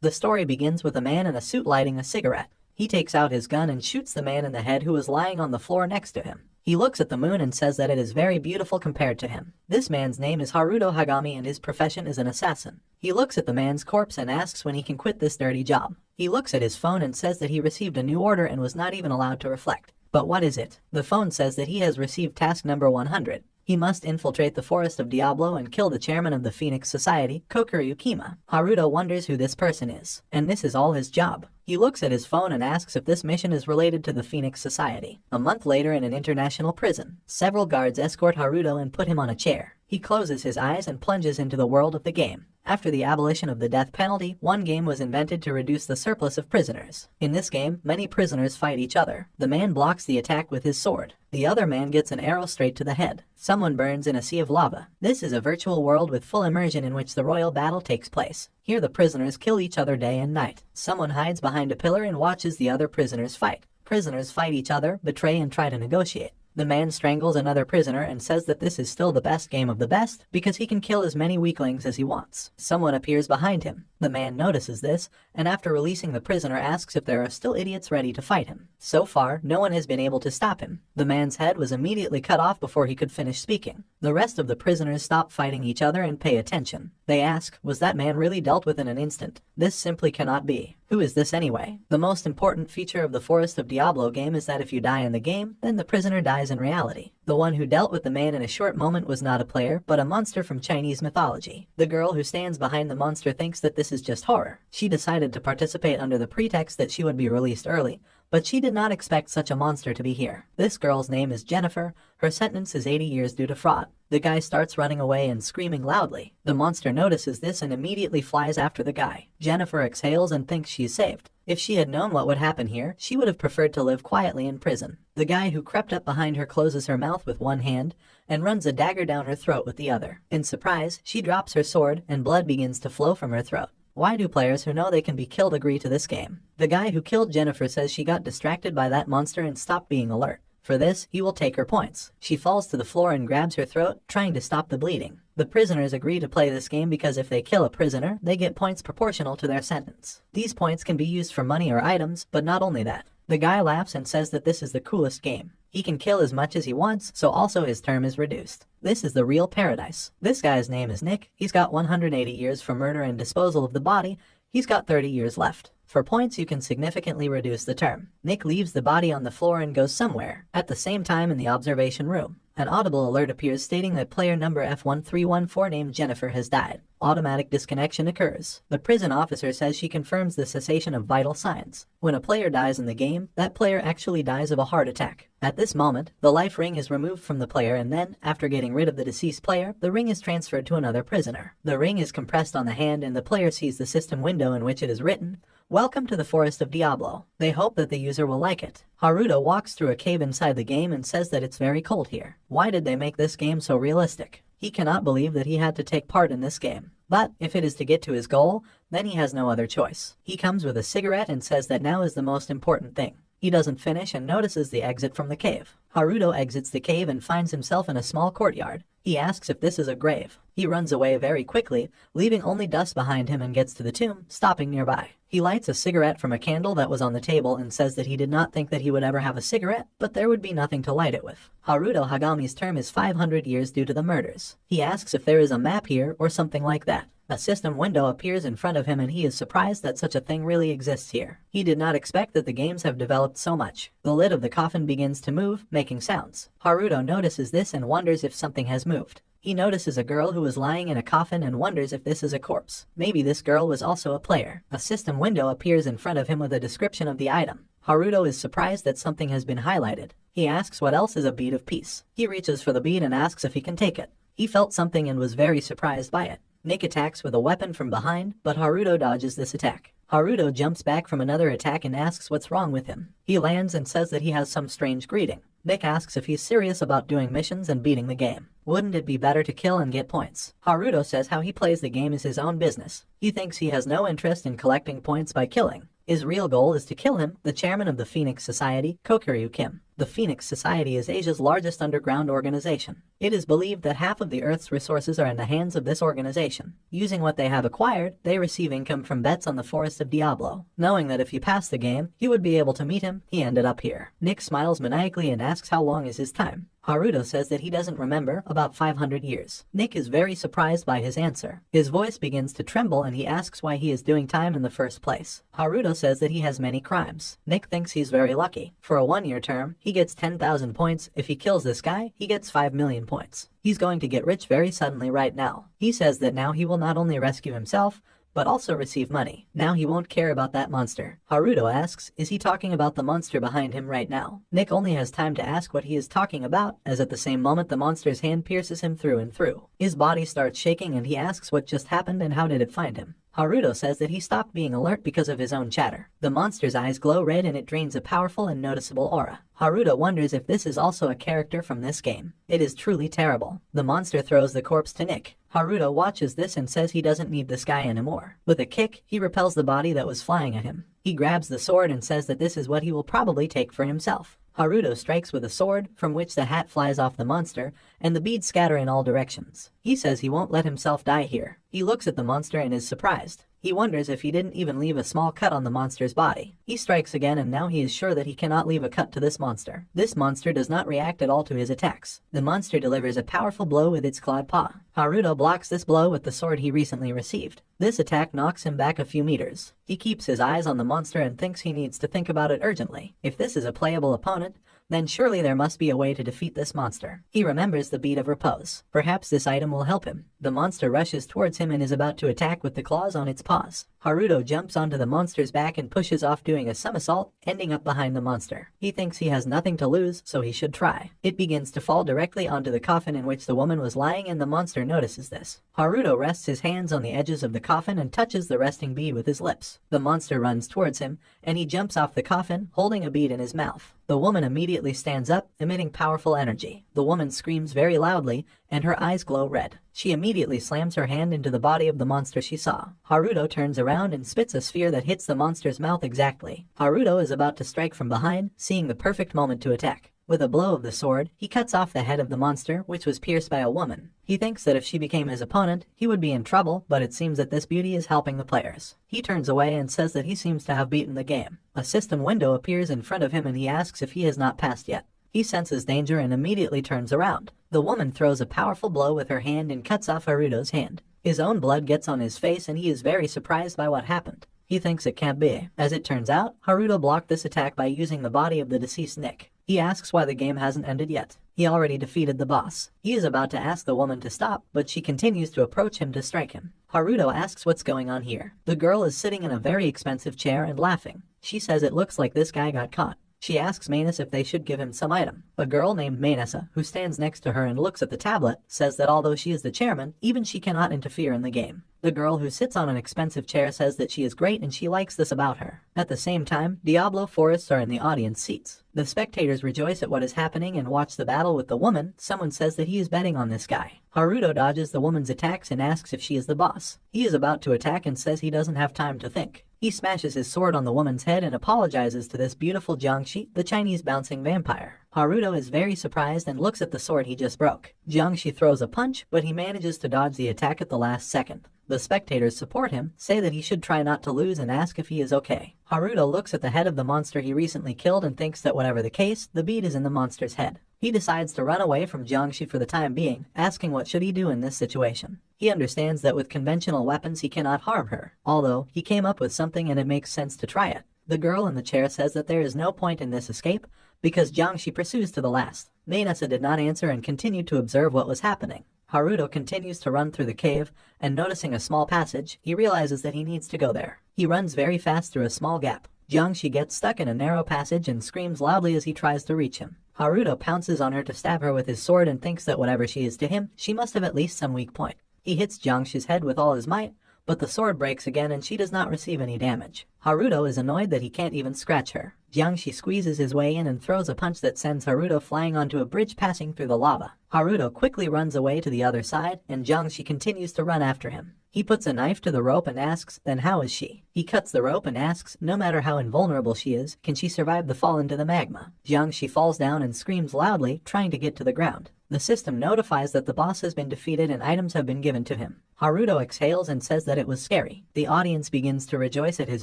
The story begins with a man in a suit lighting a cigarette. He takes out his gun and shoots the man in the head who is lying on the floor next to him. He looks at the moon and says that it is very beautiful compared to him. This man's name is Haruto Hagami and his profession is an assassin. He looks at the man's corpse and asks when he can quit this dirty job. He looks at his phone and says that he received a new order and was not even allowed to reflect. But what is it? The phone says that he has received task number 100. He must infiltrate the forest of Diablo and kill the chairman of the Phoenix Society, Kokoro Yukima. Haruto wonders who this person is, and this is all his job. He looks at his phone and asks if this mission is related to the Phoenix Society. A month later in an international prison, several guards escort Haruto and put him on a chair. He closes his eyes and plunges into the world of the game. After the abolition of the death penalty, one game was invented to reduce the surplus of prisoners. In this game, many prisoners fight each other. The man blocks the attack with his sword. The other man gets an arrow straight to the head. Someone burns in a sea of lava. This is a virtual world with full immersion in which the royal battle takes place. Here the prisoners kill each other day and night. Someone hides behind a pillar and watches the other prisoners fight. Prisoners fight each other, betray and try to negotiate. The man strangles another prisoner and says that this is still the best game of the best because he can kill as many weaklings as he wants. Someone appears behind him. The man notices this, and after releasing the prisoner asks if there are still idiots ready to fight him. So far, no one has been able to stop him. The man's head was immediately cut off before he could finish speaking. The rest of the prisoners stop fighting each other and pay attention. They ask, was that man really dealt with in an instant? This simply cannot be. Who is this anyway? The most important feature of the Forest of Diablo game is that if you die in the game, then the prisoner dies in reality. The one who dealt with the man in a short moment was not a player, but a monster from Chinese mythology. The girl who stands behind the monster thinks that this is just horror. She decided to participate under the pretext that she would be released early, but she did not expect such a monster to be here. This girl's name is Jennifer. Her sentence is 80 years due to fraud. The guy starts running away and screaming loudly. The monster notices this and immediately flies after the guy. Jennifer exhales and thinks she's saved. If she had known what would happen here, she would have preferred to live quietly in prison. The guy who crept up behind her closes her mouth with one hand and runs a dagger down her throat with the other. In surprise, she drops her sword and blood begins to flow from her throat. Why do players who know they can be killed agree to this game? The guy who killed Jennifer says she got distracted by that monster and stopped being alert. For this, he will take her points. She falls to the floor and grabs her throat, trying to stop the bleeding. The prisoners agree to play this game because if they kill a prisoner, they get points proportional to their sentence. These points can be used for money or items, but not only that. The guy laughs and says that this is the coolest game. He can kill as much as he wants, so also his term is reduced. This is the real paradise. This guy's name is Nick. He's got 180 years for murder and disposal of the body. He's got 30 years left. For points, you can significantly reduce the term. Nick leaves the body on the floor and goes somewhere. At the same time in the observation room, an audible alert appears stating that player number F1314 named Jennifer has died. Automatic disconnection occurs. The prison officer says she confirms the cessation of vital signs. When a player dies in the game, that player actually dies of a heart attack. At this moment, the life ring is removed from the player and then, after getting rid of the deceased player, the ring is transferred to another prisoner. The ring is compressed on the hand and the player sees the system window in which it is written, "Welcome to the Forest of Diablo." They hope that the user will like it. Haruto walks through a cave inside the game and says that it's very cold here. Why did they make this game so realistic? He cannot believe that he had to take part in this game. But if it is to get to his goal, then he has no other choice. He comes with a cigarette and says that now is the most important thing. He doesn't finish and notices the exit from the cave. Haruto exits the cave and finds himself in a small courtyard. He asks if this is a grave. He runs away very quickly, leaving only dust behind him and gets to the tomb, stopping nearby. He lights a cigarette from a candle that was on the table and says that he did not think that he would ever have a cigarette, but there would be nothing to light it with. Haruto Hagami's term is 500 years due to the murders. He asks if there is a map here or something like that. A system window appears in front of him and he is surprised that such a thing really exists here. He did not expect that the games have developed so much. The lid of the coffin begins to move, making sounds. Haruto notices this and wonders if something has moved. He notices a girl who is lying in a coffin and wonders if this is a corpse. Maybe this girl was also a player. A system window appears in front of him with a description of the item. Haruto is surprised that something has been highlighted. He asks what else is a bead of peace. He reaches for the bead and asks if he can take it. He felt something and was very surprised by it. Nick attacks with a weapon from behind, but Haruto dodges this attack. Haruto jumps back from another attack and asks what's wrong with him. He lands and says that he has some strange greeting. Nick asks if he's serious about doing missions and beating the game. Wouldn't it be better to kill and get points? Haruto says how he plays the game is his own business. He thinks he has no interest in collecting points by killing. His real goal is to kill him, the chairman of the Phoenix Society, Kokuryu Kim. The Phoenix Society is Asia's largest underground organization. It is believed that half of the Earth's resources are in the hands of this organization. Using what they have acquired, they receive income from bets on the Forest of Diablo. Knowing that if he passed the game, he would be able to meet him, he ended up here. Nick smiles maniacally and asks how long is his time. Haruto says that he doesn't remember, about 500 years. Nick is very surprised by his answer. His voice begins to tremble and he asks why he is doing time in the first place. Haruto says that he has many crimes. Nick thinks he's very lucky. For a 1-year term, he gets 10,000 points. If he kills this guy, he gets 5 million points. He's going to get rich very suddenly right now. He says that now he will not only rescue himself, but also receive money. Now he won't care about that monster. Haruto asks, is he talking about the monster behind him right now? Nick only has time to ask what he is talking about, as at the same moment the monster's hand pierces him through and through. His body starts shaking and he asks what just happened and how did it find him. Haruto says that he stopped being alert because of his own chatter. The monster's eyes glow red and it drains a powerful and noticeable aura. Haruto wonders if this is also a character from this game. It is truly terrible. The monster throws the corpse to Nick. Haruto watches this and says he doesn't need this guy anymore. With a kick, he repels the body that was flying at him. He grabs the sword and says that this is what he will probably take for himself. Haruto strikes with a sword, from which the hat flies off the monster, and the beads scatter in all directions. He says he won't let himself die here. He looks at the monster and is surprised. He wonders if he didn't even leave a small cut on the monster's body. He strikes again and now he is sure that he cannot leave a cut to this monster. This monster does not react at all to his attacks. The monster delivers a powerful blow with its clawed paw. Haruto blocks this blow with the sword he recently received. This attack knocks him back a few meters. He keeps his eyes on the monster and thinks he needs to think about it urgently. If this is a playable opponent, then surely there must be a way to defeat this monster. He remembers the bead of repose. Perhaps this item will help him. The monster rushes towards him and is about to attack with the claws on its paws. Haruto jumps onto the monster's back and pushes off doing a somersault, ending up behind the monster. He thinks he has nothing to lose, so he should try. It begins to fall directly onto the coffin in which the woman was lying and the monster notices this. Haruto rests his hands on the edges of the coffin and touches the resting bead with his lips. The monster runs towards him, and he jumps off the coffin, holding a bead in his mouth. The woman immediately stands up, emitting powerful energy. The woman screams very loudly, and her eyes glow red. She immediately slams her hand into the body of the monster she saw. Haruto turns around and spits a sphere that hits the monster's mouth exactly. Haruto is about to strike from behind, seeing the perfect moment to attack. With a blow of the sword, he cuts off the head of the monster, which was pierced by a woman. He thinks that if she became his opponent, he would be in trouble, but it seems that this beauty is helping the players. He turns away and says that he seems to have beaten the game. A system window appears in front of him and he asks if he has not passed yet. He senses danger and immediately turns around. The woman throws a powerful blow with her hand and cuts off Haruto's hand. His own blood gets on his face and he is very surprised by what happened. He thinks it can't be. As it turns out, Haruto blocked this attack by using the body of the deceased Nick. He asks why the game hasn't ended yet. He already defeated the boss. He is about to ask the woman to stop, but she continues to approach him to strike him. Haruto asks what's going on here. The girl is sitting in a very expensive chair and laughing. She says it looks like this guy got caught. She asks Manus if they should give him some item. A girl named Manasa, who stands next to her and looks at the tablet, says that although she is the chairman, even she cannot interfere in the game. The girl who sits on an expensive chair says that she is great and she likes this about her. At the same time, Diablo forests are in the audience seats. The spectators rejoice at what is happening and watch the battle with the woman. Someone says that he is betting on this guy. Haruto dodges the woman's attacks and asks if she is the boss. He is about to attack and says he doesn't have time to think. He smashes his sword on the woman's head and apologizes to this beautiful Jiangxi, the Chinese bouncing vampire. Haruto is very surprised and looks at the sword he just broke. Jiangxi throws a punch, but he manages to dodge the attack at the last second. The spectators support him, say that he should try not to lose and ask if he is okay. Haruto looks at the head of the monster he recently killed and thinks that whatever the case, the bead is in the monster's head. He decides to run away from Jiangxi for the time being, asking what should he do in this situation. He understands that with conventional weapons he cannot harm her, although he came up with something and it makes sense to try it. The girl in the chair says that there is no point in this escape, because Jiangxi pursues to the last. Manasa did not answer and continued to observe what was happening. Haruto continues to run through the cave, and noticing a small passage, he realizes that he needs to go there. He runs very fast through a small gap. Jiangxi gets stuck in a narrow passage and screams loudly as he tries to reach him. Haruto pounces on her to stab her with his sword and thinks that whatever she is to him, she must have at least some weak point. He hits Jiangxi's head with all his might, but the sword breaks again and she does not receive any damage. Haruto is annoyed that he can't even scratch her. Jiangxi squeezes his way in and throws a punch that sends Haruto flying onto a bridge passing through the lava. Haruto quickly runs away to the other side, and Jiangxi continues to run after him. He puts a knife to the rope and asks, then how is she? He cuts the rope and asks, no matter how invulnerable she is, can she survive the fall into the magma? Jiangxi falls down and screams loudly, trying to get to the ground. The system notifies that the boss has been defeated and items have been given to him. Haruto exhales and says that it was scary. The audience begins to rejoice at his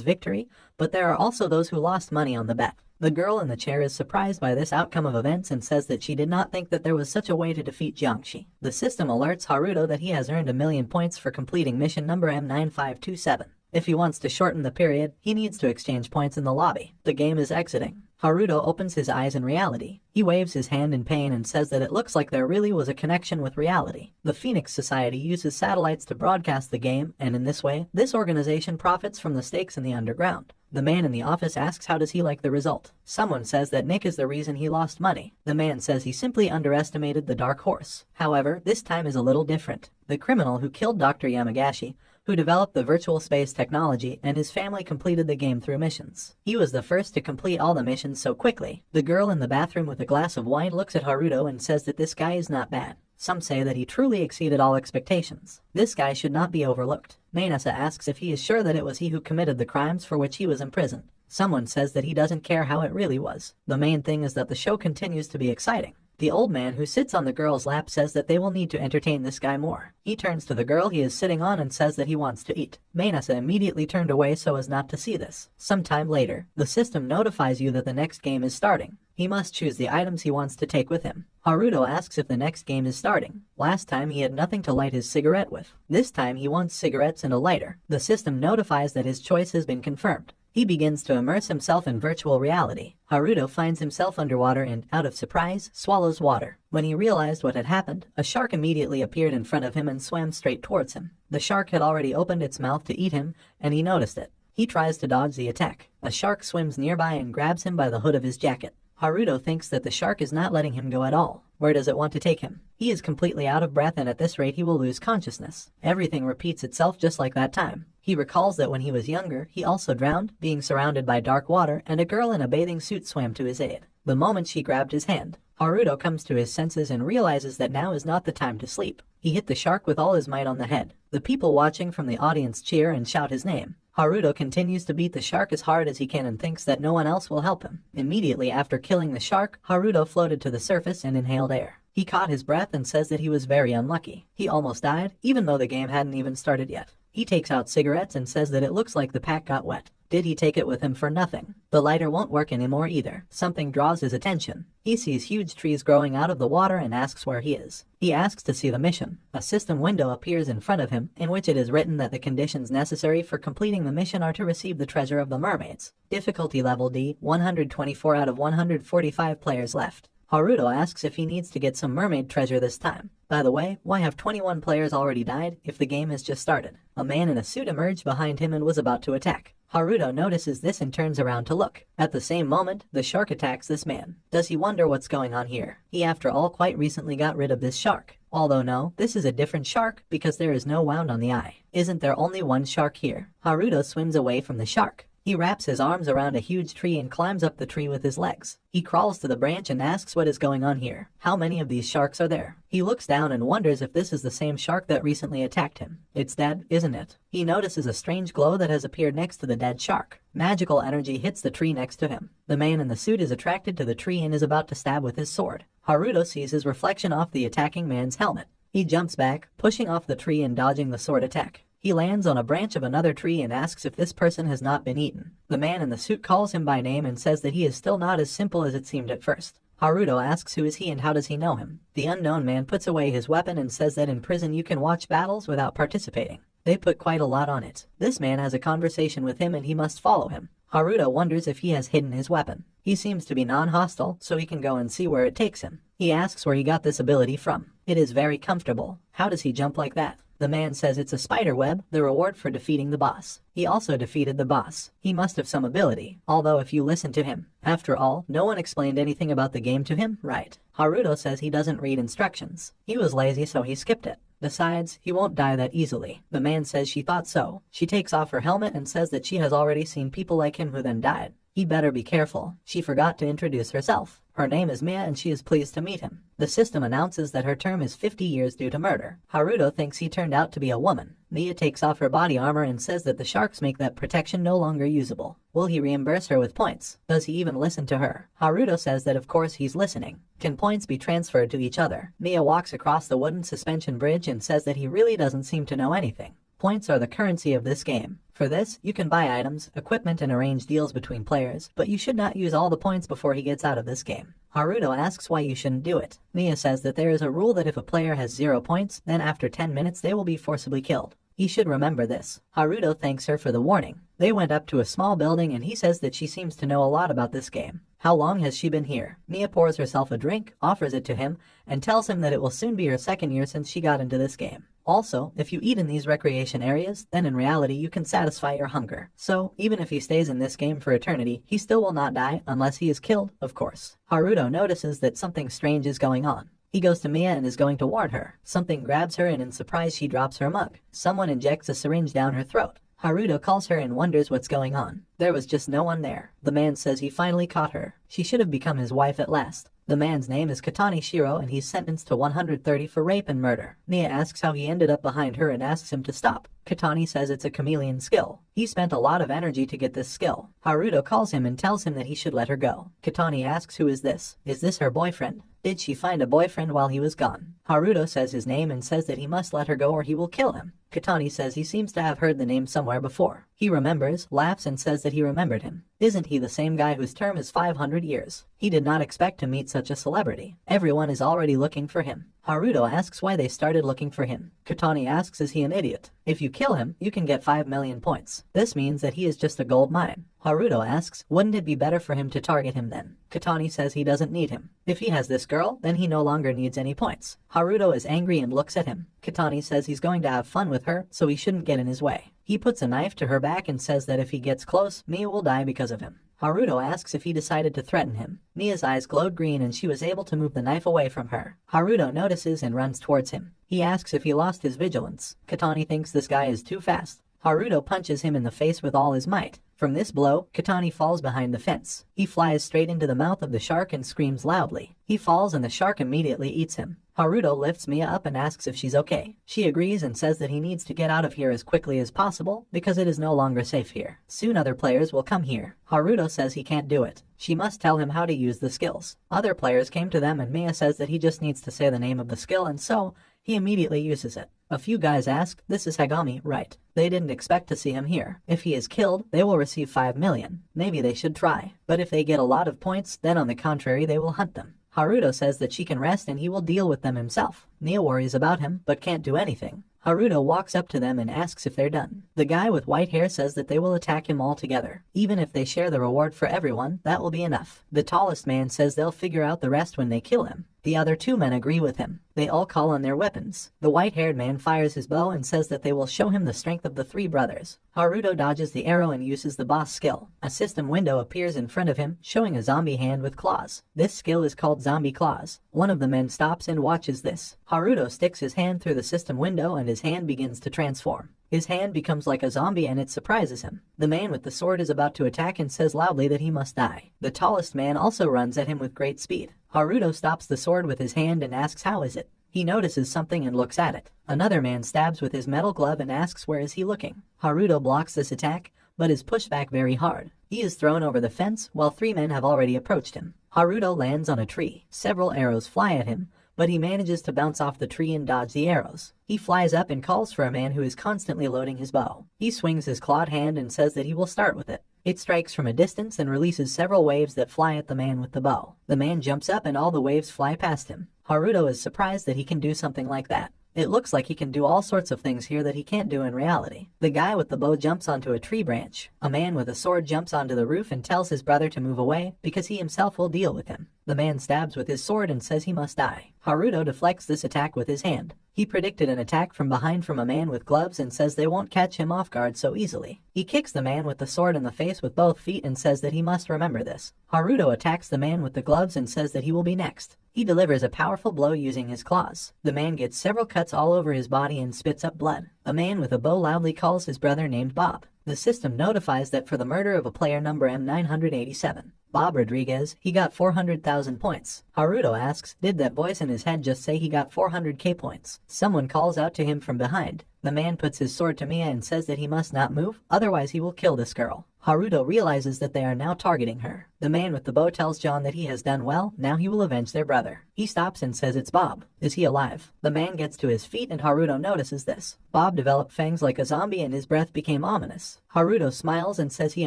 victory, but there are also those who lost money on the bet. The girl in the chair is surprised by this outcome of events and says that she did not think that there was such a way to defeat Jiangxi. The system alerts Haruto that he has earned 1,000,000 points for completing mission number M9527. If he wants to shorten the period, he needs to exchange points in the lobby. The game is exiting. Haruto opens his eyes in reality. He waves his hand in pain and says that it looks like there really was a connection with reality. The Phoenix Society uses satellites to broadcast the game, and in this way, this organization profits from the stakes in the underground. The man in the office asks how does he like the result. Someone says that Nick is the reason he lost money. The man says he simply underestimated the dark horse. However, this time is a little different. The criminal who killed Dr. Yamagashi, who developed the virtual space technology, and his family completed the game through missions. He was the first to complete all the missions so quickly. The girl in the bathroom with a glass of wine looks at Haruto and says that this guy is not bad. Some say that he truly exceeded all expectations. This guy should not be overlooked. Manasa asks if he is sure that it was he who committed the crimes for which he was imprisoned. Someone says that he doesn't care how it really was. The main thing is that the show continues to be exciting. The old man who sits on the girl's lap says that they will need to entertain this guy more. He turns to the girl he is sitting on and says that he wants to eat. Manasa immediately turned away so as not to see this. Sometime later, the system notifies you that the next game is starting. He must choose the items he wants to take with him. Haruto asks if the next game is starting. Last time he had nothing to light his cigarette with. This time he wants cigarettes and a lighter. The system notifies that his choice has been confirmed. He begins to immerse himself in virtual reality. Haruto finds himself underwater and, out of surprise, swallows water. When he realized what had happened, a shark immediately appeared in front of him and swam straight towards him. The shark had already opened its mouth to eat him, and he noticed it. He tries to dodge the attack. A shark swims nearby and grabs him by the hood of his jacket. Haruto thinks that the shark is not letting him go at all. Where does it want to take him? He is completely out of breath and at this rate he will lose consciousness. Everything repeats itself just like that time. He recalls that when he was younger, he also drowned, being surrounded by dark water, and a girl in a bathing suit swam to his aid. The moment she grabbed his hand, Haruto comes to his senses and realizes that now is not the time to sleep. He hit the shark with all his might on the head. The people watching from the audience cheer and shout his name. Haruto continues to beat the shark as hard as he can and thinks that no one else will help him. Immediately after killing the shark, Haruto floated to the surface and inhaled air. He caught his breath and says that he was very unlucky. He almost died, even though the game hadn't even started yet. He takes out cigarettes and says that it looks like the pack got wet. Did he take it with him for nothing? The lighter won't work anymore either. Something draws his attention. He sees huge trees growing out of the water and asks where he is. He asks to see the mission. A system window appears in front of him, in which it is written that the conditions necessary for completing the mission are to receive the treasure of the mermaids. Difficulty level D, 124 out of 145 players left. Haruto asks if he needs to get some mermaid treasure this time. By the way, why have 21 players already died if the game has just started? A man in a suit emerged behind him and was about to attack. Haruto notices this and turns around to look. At the same moment, the shark attacks this man. Does he wonder what's going on here? He after all quite recently got rid of this shark. Although no, this is a different shark because there is no wound on the eye. Isn't there only one shark here? Haruto swims away from the shark. He wraps his arms around a huge tree and climbs up the tree with his legs. He crawls to the branch and asks what is going on here. How many of these sharks are there? He looks down and wonders if this is the same shark that recently attacked him. It's dead, isn't it? He notices a strange glow that has appeared next to the dead shark. Magical energy hits the tree next to him. The man in the suit is attracted to the tree and is about to stab with his sword. Haruto sees his reflection off the attacking man's helmet. He jumps back, pushing off the tree and dodging the sword attack. He lands on a branch of another tree and asks if this person has not been eaten. The man in the suit calls him by name and says that he is still not as simple as it seemed at first. Haruto asks who is he and how does he know him. The unknown man puts away his weapon and says that in prison you can watch battles without participating. They put quite a lot on it. This man has a conversation with him and he must follow him. Haruto wonders if he has hidden his weapon. He seems to be non-hostile, so he can go and see where it takes him. He asks where he got this ability from. It is very comfortable. How does he jump like that? The man says it's a spider web, the reward for defeating the boss. He also defeated the boss. He must have some ability, although if you listen to him. After all, no one explained anything about the game to him, right? Haruto says he doesn't read instructions. He was lazy so he skipped it. Besides, he won't die that easily. The man says she thought so. She takes off her helmet and says that she has already seen people like him who then died. He better be careful. She forgot to introduce herself. Her name is Mia and she is pleased to meet him. The system announces that her term is 50 years due to murder. Haruto thinks he turned out to be a woman. Mia takes off her body armor and says that the sharks make that protection no longer usable. Will he reimburse her with points? Does he even listen to her? Haruto says that of course he's listening. Can points be transferred to each other? Mia walks across the wooden suspension bridge and says that he really doesn't seem to know anything. Points are the currency of this game. For this, you can buy items, equipment and arrange deals between players, but you should not use all the points before he gets out of this game. Haruto asks why you shouldn't do it. Mia says that there is a rule that if a player has 0 points, then after 10 minutes they will be forcibly killed. He should remember this. Haruto thanks her for the warning. They went up to a small building and he says that she seems to know a lot about this game. How long has she been here? Mia pours herself a drink, offers it to him, and tells him that it will soon be her 2nd year since she got into this game. Also, if you eat in these recreation areas, then in reality you can satisfy your hunger. So, even if he stays in this game for eternity, he still will not die unless he is killed, of course. Haruto notices that something strange is going on. He goes to Mia and is going to warn her. Something grabs her and in surprise she drops her mug. Someone injects a syringe down her throat. Haruto calls her and wonders what's going on. There was just no one there. The man says he finally caught her. She should have become his wife at last. The man's name is Katani Shiro and he's sentenced to 130 for rape and murder. Mia asks how he ended up behind her and asks him to stop. Katani says it's a chameleon skill. He spent a lot of energy to get this skill. Haruto calls him and tells him that he should let her go. Katani asks who is this? Is this her boyfriend? Did she find a boyfriend while he was gone? Haruto says his name and says that he must let her go or he will kill him. Katani says he seems to have heard the name somewhere before. He remembers, laughs and says that he remembered him. Isn't he the same guy whose term is 500 years? He did not expect to meet such a celebrity. Everyone is already looking for him. Haruto asks why they started looking for him. Katani asks is he an idiot? If you kill him, you can get 5 million points. This means that he is just a gold mine. Haruto asks, wouldn't it be better for him to target him then? Katani says he doesn't need him. If he has this girl, then he no longer needs any points. Haruto is angry and looks at him. Katani says he's going to have fun with her, so he shouldn't get in his way. He puts a knife to her back and says that if he gets close, Mia will die because of him. Haruto asks if he decided to threaten him. Mia's eyes glowed green and she was able to move the knife away from her. Haruto notices and runs towards him. He asks if he lost his vigilance. Katani thinks this guy is too fast. Haruto punches him in the face with all his might. From this blow, Katani falls behind the fence. He flies straight into the mouth of the shark and screams loudly. He falls and the shark immediately eats him. Haruto lifts Mia up and asks if she's okay. She agrees and says that he needs to get out of here as quickly as possible because it is no longer safe here. Soon other players will come here. Haruto says he can't do it. She must tell him how to use the skills. Other players came to them and Mia says that he just needs to say the name of the skill and so, he immediately uses it. A few guys ask, this is Hagami, right? They didn't expect to see him here. If he is killed, they will receive 5 million. Maybe they should try. But if they get a lot of points, then on the contrary they will hunt them. Haruto says that she can rest and he will deal with them himself. Mia worries about him, but can't do anything. Haruto walks up to them and asks if they're done. The guy with white hair says that they will attack him all together. Even if they share the reward for everyone, that will be enough. The tallest man says they'll figure out the rest when they kill him. The other 2 men agree with him. They all call on their weapons. The white-haired man fires his bow and says that they will show him the strength of the 3 brothers. Haruto dodges the arrow and uses the boss skill. A system window appears in front of him, showing a zombie hand with claws. This skill is called zombie claws. One of the men stops and watches this. Haruto sticks his hand through the system window and his hand begins to transform. His hand becomes like a zombie and it surprises him. The man with the sword is about to attack and says loudly that he must die. The tallest man also runs at him with great speed. Haruto stops the sword with his hand and asks how is it. He notices something and looks at it. Another man stabs with his metal glove and asks where is he looking. Haruto blocks this attack, but is pushed back very hard. He is thrown over the fence while 3 men have already approached him. Haruto lands on a tree. Several arrows fly at him, but he manages to bounce off the tree and dodge the arrows. He flies up and calls for a man who is constantly loading his bow. He swings his clawed hand and says that he will start with it. It strikes from a distance and releases several waves that fly at the man with the bow. The man jumps up and all the waves fly past him. Haruto is surprised that he can do something like that. It looks like he can do all sorts of things here that he can't do in reality. The guy with the bow jumps onto a tree branch. A man with a sword jumps onto the roof and tells his brother to move away because he himself will deal with him. The man stabs with his sword and says he must die. Haruto deflects this attack with his hand. He predicted an attack from behind from a man with gloves and says they won't catch him off guard so easily. He kicks the man with the sword in the face with both feet and says that he must remember this. Haruto attacks the man with the gloves and says that he will be next. He delivers a powerful blow using his claws. The man gets several cuts all over his body and spits up blood. A man with a bow loudly calls his brother named Bob. The system notifies that for the murder of a player number M987, Bob Rodriguez, he got 400,000 points. Haruto asks, did that voice in his head just say he got 400k points? Someone calls out to him from behind. The man puts his sword to Mia and says that he must not move, otherwise he will kill this girl. Haruto realizes that they are now targeting her. The man with the bow tells John that he has done well, now he will avenge their brother. He stops and says it's Bob. Is he alive? The man gets to his feet and Haruto notices this. Bob developed fangs like a zombie and his breath became ominous. Haruto smiles and says he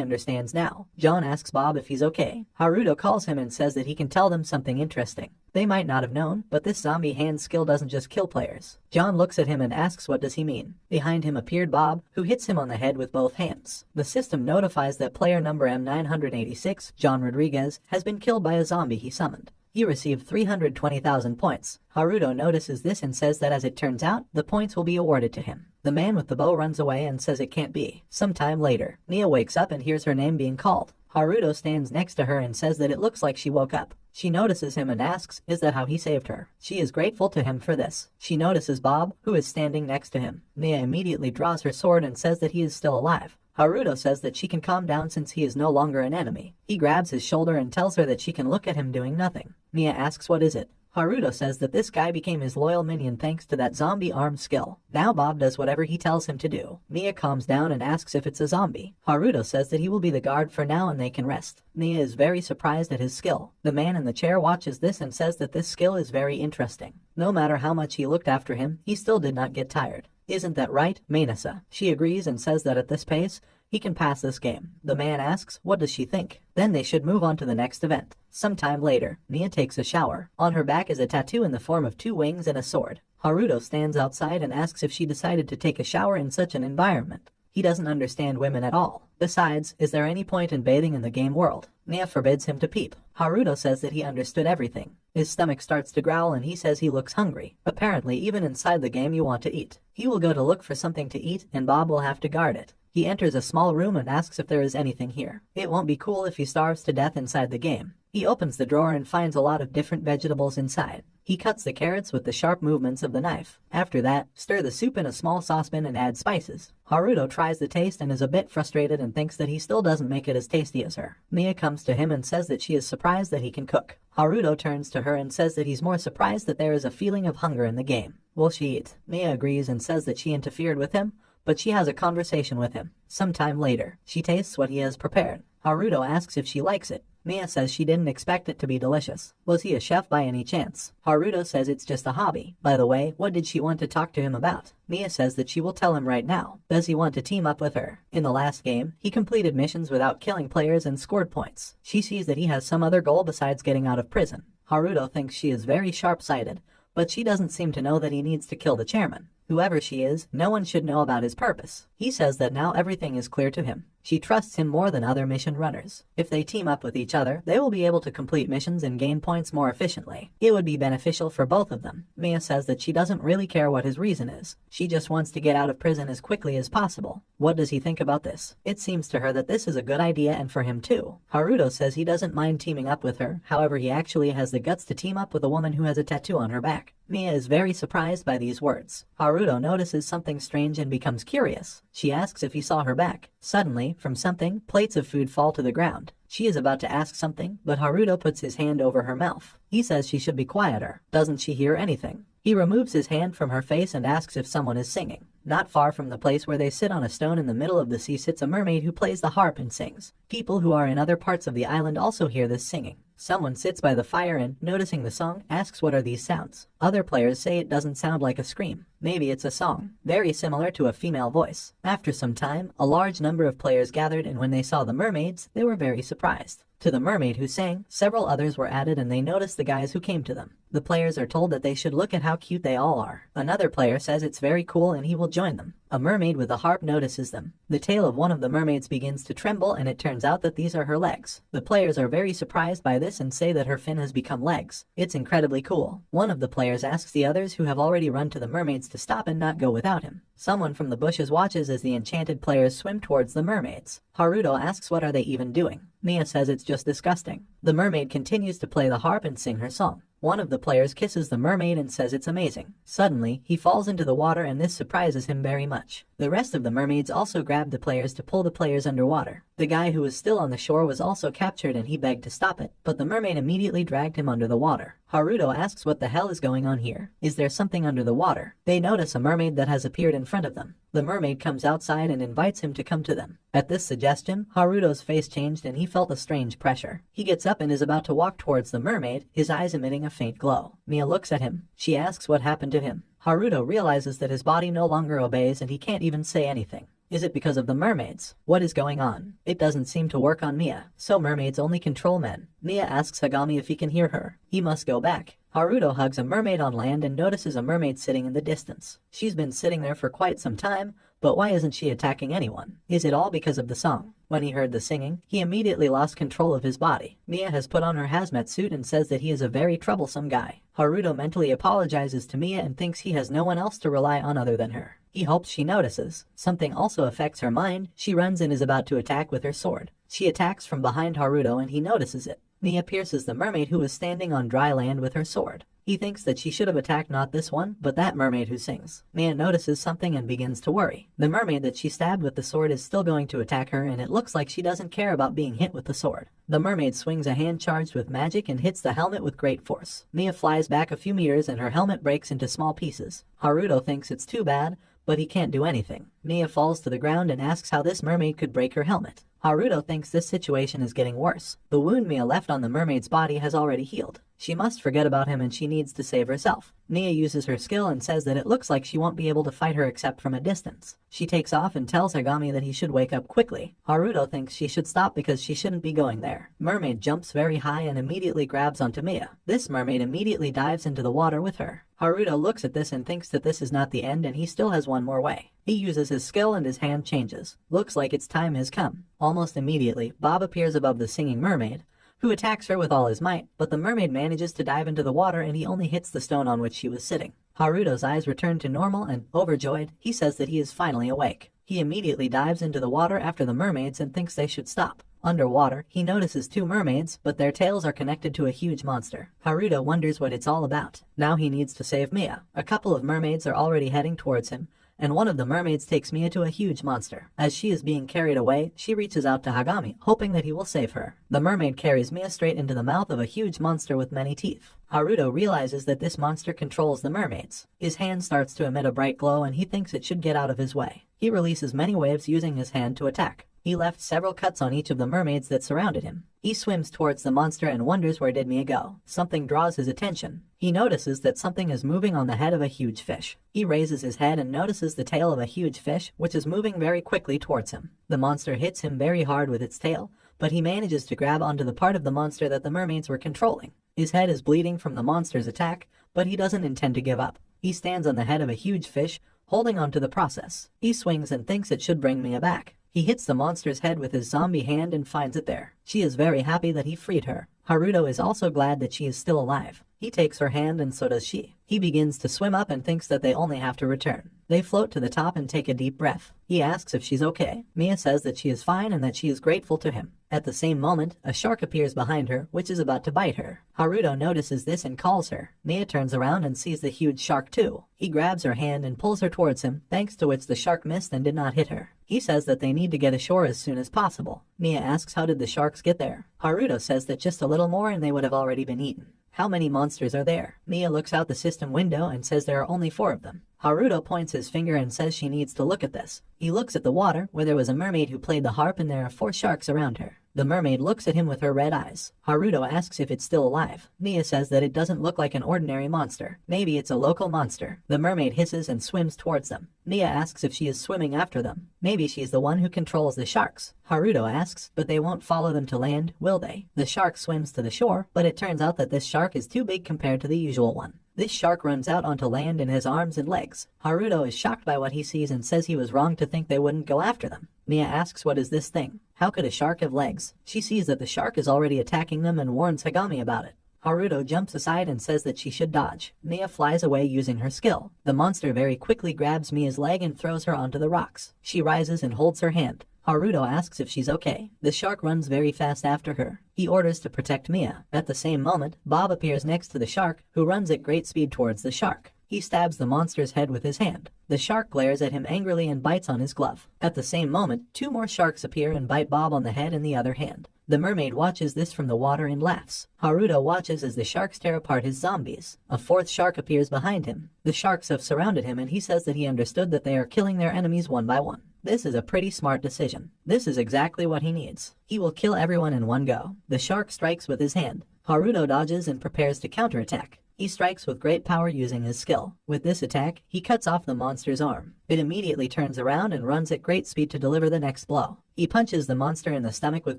understands now. John asks Bob if he's okay. Haruto calls him and says that he can tell them something interesting. They might not have known, but this zombie hand skill doesn't just kill players. John looks at him and asks what does he mean. Behind him appeared Bob, who hits him on the head with both hands. The system notifies that player number M986, John Rodriguez, has been killed by a zombie he summoned. He received 320,000 points. Haruto notices this and says that as it turns out, the points will be awarded to him. The man with the bow runs away and says it can't be. Sometime later, Mia wakes up and hears her name being called. Haruto stands next to her and says that it looks like she woke up. She notices him and asks, is that how he saved her? She is grateful to him for this. She notices Bob, who is standing next to him. Mia immediately draws her sword and says that he is still alive. Haruto says that she can calm down since he is no longer an enemy. He grabs his shoulder and tells her that she can look at him doing nothing. Mia asks what is it. Haruto says that this guy became his loyal minion thanks to that zombie arm skill. Now Bob does whatever he tells him to do. Mia calms down and asks if it's a zombie. Haruto says that he will be the guard for now and they can rest. Mia is very surprised at his skill. The man in the chair watches this and says that this skill is very interesting. No matter how much he looked after him, he still did not get tired. Isn't that right, Manasa? She agrees and says that at this pace, he can pass this game. The man asks, what does she think? Then they should move on to the next event. Sometime later, Mia takes a shower. On her back is a tattoo in the form of 2 wings and a sword. Haruto stands outside and asks if she decided to take a shower in such an environment. He doesn't understand women at all. Besides, is there any point in bathing in the game world? Mia forbids him to peep. Haruto says that he understood everything. His stomach starts to growl and he says he looks hungry. Apparently, even inside the game you want to eat. He will go to look for something to eat and Bob will have to guard it. He enters a small room and asks if there is anything here. It won't be cool if he starves to death inside the game. He opens the drawer and finds a lot of different vegetables inside. He cuts the carrots with the sharp movements of the knife. After that, stir the soup in a small saucepan and add spices. Haruto tries the taste and is a bit frustrated and thinks that he still doesn't make it as tasty as her. Mia comes to him and says that she is surprised that he can cook. Haruto turns to her and says that he's more surprised that there is a feeling of hunger in the game. Will she eat? Mia agrees and says that she interfered with him, but she has a conversation with him. Sometime later, she tastes what he has prepared. Haruto asks if she likes it. Mia says she didn't expect it to be delicious. Was he a chef by any chance? Haruto says it's just a hobby. By the way, what did she want to talk to him about? Mia says that she will tell him right now. Does he want to team up with her? In the last game, he completed missions without killing players and scored points. She sees that he has some other goal besides getting out of prison. Haruto thinks she is very sharp-sighted, but she doesn't seem to know that he needs to kill the chairman. Whoever she is, no one should know about his purpose. He says that now everything is clear to him. She trusts him more than other mission runners. If they team up with each other, they will be able to complete missions and gain points more efficiently. It would be beneficial for both of them. Mia says that she doesn't really care what his reason is. She just wants to get out of prison as quickly as possible. What does he think about this? It seems to her that this is a good idea and for him too. Haruto says he doesn't mind teaming up with her, however he actually has the guts to team up with a woman who has a tattoo on her back. Mia is very surprised by these words. Haruto notices something strange and becomes curious. She asks if he saw her back. Suddenly, from something, plates of food fall to the ground. She is about to ask something, but Haruto puts his hand over her mouth. He says she should be quieter. Doesn't she hear anything? He removes his hand from her face and asks if someone is singing. Not far from the place where they sit on a stone in the middle of the sea sits a mermaid who plays the harp and sings. People who are in other parts of the island also hear this singing. Someone sits by the fire and, noticing the song, asks what are these sounds. Other players say it doesn't sound like a scream. Maybe it's a song, very similar to a female voice. After some time, a large number of players gathered and when they saw the mermaids, they were very surprised. To the mermaid who sang, several others were added and they noticed the guys who came to them. The players are told that they should look at how cute they all are. Another player says it's very cool and he will join them. A mermaid with a harp notices them. The tail of one of the mermaids begins to tremble and it turns out that these are her legs. The players are very surprised by this and say that her fin has become legs. It's incredibly cool. One of the players asks the others who have already run to the mermaids to stop and not go without him. Someone from the bushes watches as the enchanted players swim towards the mermaids. Haruto asks what are they even doing. Mia says it's just disgusting. The mermaid continues to play the harp and sing her song. One of the players kisses the mermaid and says it's amazing. Suddenly, he falls into the water and this surprises him very much. The rest of the mermaids also grab the players to pull the players underwater. The guy who was still on the shore was also captured and he begged to stop it, but the mermaid immediately dragged him under the water. Haruto asks what the hell is going on here. Is there something under the water? They notice a mermaid that has appeared in front of them. The mermaid comes outside and invites him to come to them. At this suggestion, Haruto's face changed and he felt a strange pressure. He gets up and is about to walk towards the mermaid, his eyes emitting a faint glow. Mia looks at him. She asks what happened to him. Haruto realizes that his body no longer obeys and he can't even say anything. Is it because of the mermaids? What is going on? It doesn't seem to work on Mia, so mermaids only control men. Mia asks Hagami if he can hear her. He must go back. Haruto hugs a mermaid on land and notices a mermaid sitting in the distance. She's been sitting there for quite some time, but why isn't she attacking anyone? Is it all because of the song? When he heard the singing, he immediately lost control of his body. Mia has put on her hazmat suit and says that he is a very troublesome guy. Haruto mentally apologizes to Mia and thinks he has no one else to rely on other than her. He hopes she notices. Something also affects her mind. She runs and is about to attack with her sword. She attacks from behind Haruto and he notices it. Mia pierces the mermaid who is standing on dry land with her sword. He thinks that she should have attacked not this one, but that mermaid who sings. Mia notices something and begins to worry. The mermaid that she stabbed with the sword is still going to attack her and it looks like she doesn't care about being hit with the sword. The mermaid swings a hand charged with magic and hits the helmet with great force. Mia flies back a few meters and her helmet breaks into small pieces. Haruto thinks it's too bad, but he can't do anything. Mia falls to the ground and asks how this mermaid could break her helmet. Haruto thinks this situation is getting worse. The wound Mia left on the mermaid's body has already healed. She must forget about him and she needs to save herself. Mia uses her skill and says that it looks like she won't be able to fight her except from a distance. She takes off and tells Hagami that he should wake up quickly. Haruto thinks she should stop because she shouldn't be going there. Mermaid jumps very high and immediately grabs onto Mia. This mermaid immediately dives into the water with her. Haruto looks at this and thinks that this is not the end and he still has one more way. He uses his skill and his hand changes. Looks like its time has come. Almost immediately, Bob appears above the singing mermaid, who attacks her with all his might, but the mermaid manages to dive into the water and he only hits the stone on which she was sitting. Haruto's eyes return to normal and, overjoyed, he says that he is finally awake. He immediately dives into the water after the mermaids and thinks they should stop. Underwater, he notices two mermaids, but their tails are connected to a huge monster. Haruto wonders what it's all about. Now he needs to save Mia. A couple of mermaids are already heading towards him, and one of the mermaids takes Mia to a huge monster. As she is being carried away, she reaches out to Hagami, hoping that he will save her. The mermaid carries Mia straight into the mouth of a huge monster with many teeth. Haruto realizes that this monster controls the mermaids. His hand starts to emit a bright glow and he thinks it should get out of his way. He releases many waves using his hand to attack. He left several cuts on each of the mermaids that surrounded him. He swims towards the monster and wonders where did Mia go. Something draws his attention. He notices that something is moving on the head of a huge fish. He raises his head and notices the tail of a huge fish, which is moving very quickly towards him. The monster hits him very hard with its tail, but he manages to grab onto the part of the monster that the mermaids were controlling. His head is bleeding from the monster's attack, but he doesn't intend to give up. He stands on the head of a huge fish, holding onto the process. He swings and thinks it should bring Mia back. He hits the monster's head with his zombie hand and finds it there. She is very happy that he freed her. Haruto is also glad that she is still alive. He takes her hand and so does she. He begins to swim up and thinks that they only have to return. They float to the top and take a deep breath. He asks if she's okay. Mia says that she is fine and that she is grateful to him. At the same moment, a shark appears behind her, which is about to bite her. Haruto notices this and calls her. Mia turns around and sees the huge shark too. He grabs her hand and pulls her towards him, thanks to which the shark missed and did not hit her. He says that they need to get ashore as soon as possible. Mia asks how did the sharks get there. Haruto says that just a little more and they would have already been eaten. How many monsters are there? Mia looks out the system window and says there are only 4 of them. Haruto points his finger and says she needs to look at this. He looks at the water, where there was a mermaid who played the harp and there are 4 sharks around her. The mermaid looks at him with her red eyes. Haruto asks if it's still alive. Mia says that it doesn't look like an ordinary monster. Maybe it's a local monster. The mermaid hisses and swims towards them. Mia asks if she is swimming after them. Maybe she's the one who controls the sharks. Haruto asks, but they won't follow them to land, will they? The shark swims to the shore, but it turns out that this shark is too big compared to the usual one. This shark runs out onto land in his arms and legs. Haruto is shocked by what he sees and says he was wrong to think they wouldn't go after them. Mia asks what is this thing? How could a shark have legs? She sees that the shark is already attacking them and warns Hagami about it. Haruto jumps aside and says that she should dodge. Mia flies away using her skill. The monster very quickly grabs Mia's leg and throws her onto the rocks. She rises and holds her hand. Haruto asks if she's okay. The shark runs very fast after her. He orders to protect Mia. At the same moment, Bob appears next to the shark, who runs at great speed towards the shark. He stabs the monster's head with his hand. The shark glares at him angrily and bites on his glove. At the same moment, 2 more sharks appear and bite Bob on the head and the other hand. The mermaid watches this from the water and laughs. Haruto watches as the sharks tear apart his zombies. A 4th shark appears behind him. The sharks have surrounded him and he says that he understood that they are killing their enemies one by one. This is a pretty smart decision. This is exactly what he needs. He will kill everyone in one go. The shark strikes with his hand. Haruto dodges and prepares to counterattack. He strikes with great power using his skill. With this attack, he cuts off the monster's arm. It immediately turns around and runs at great speed to deliver the next blow. He punches the monster in the stomach with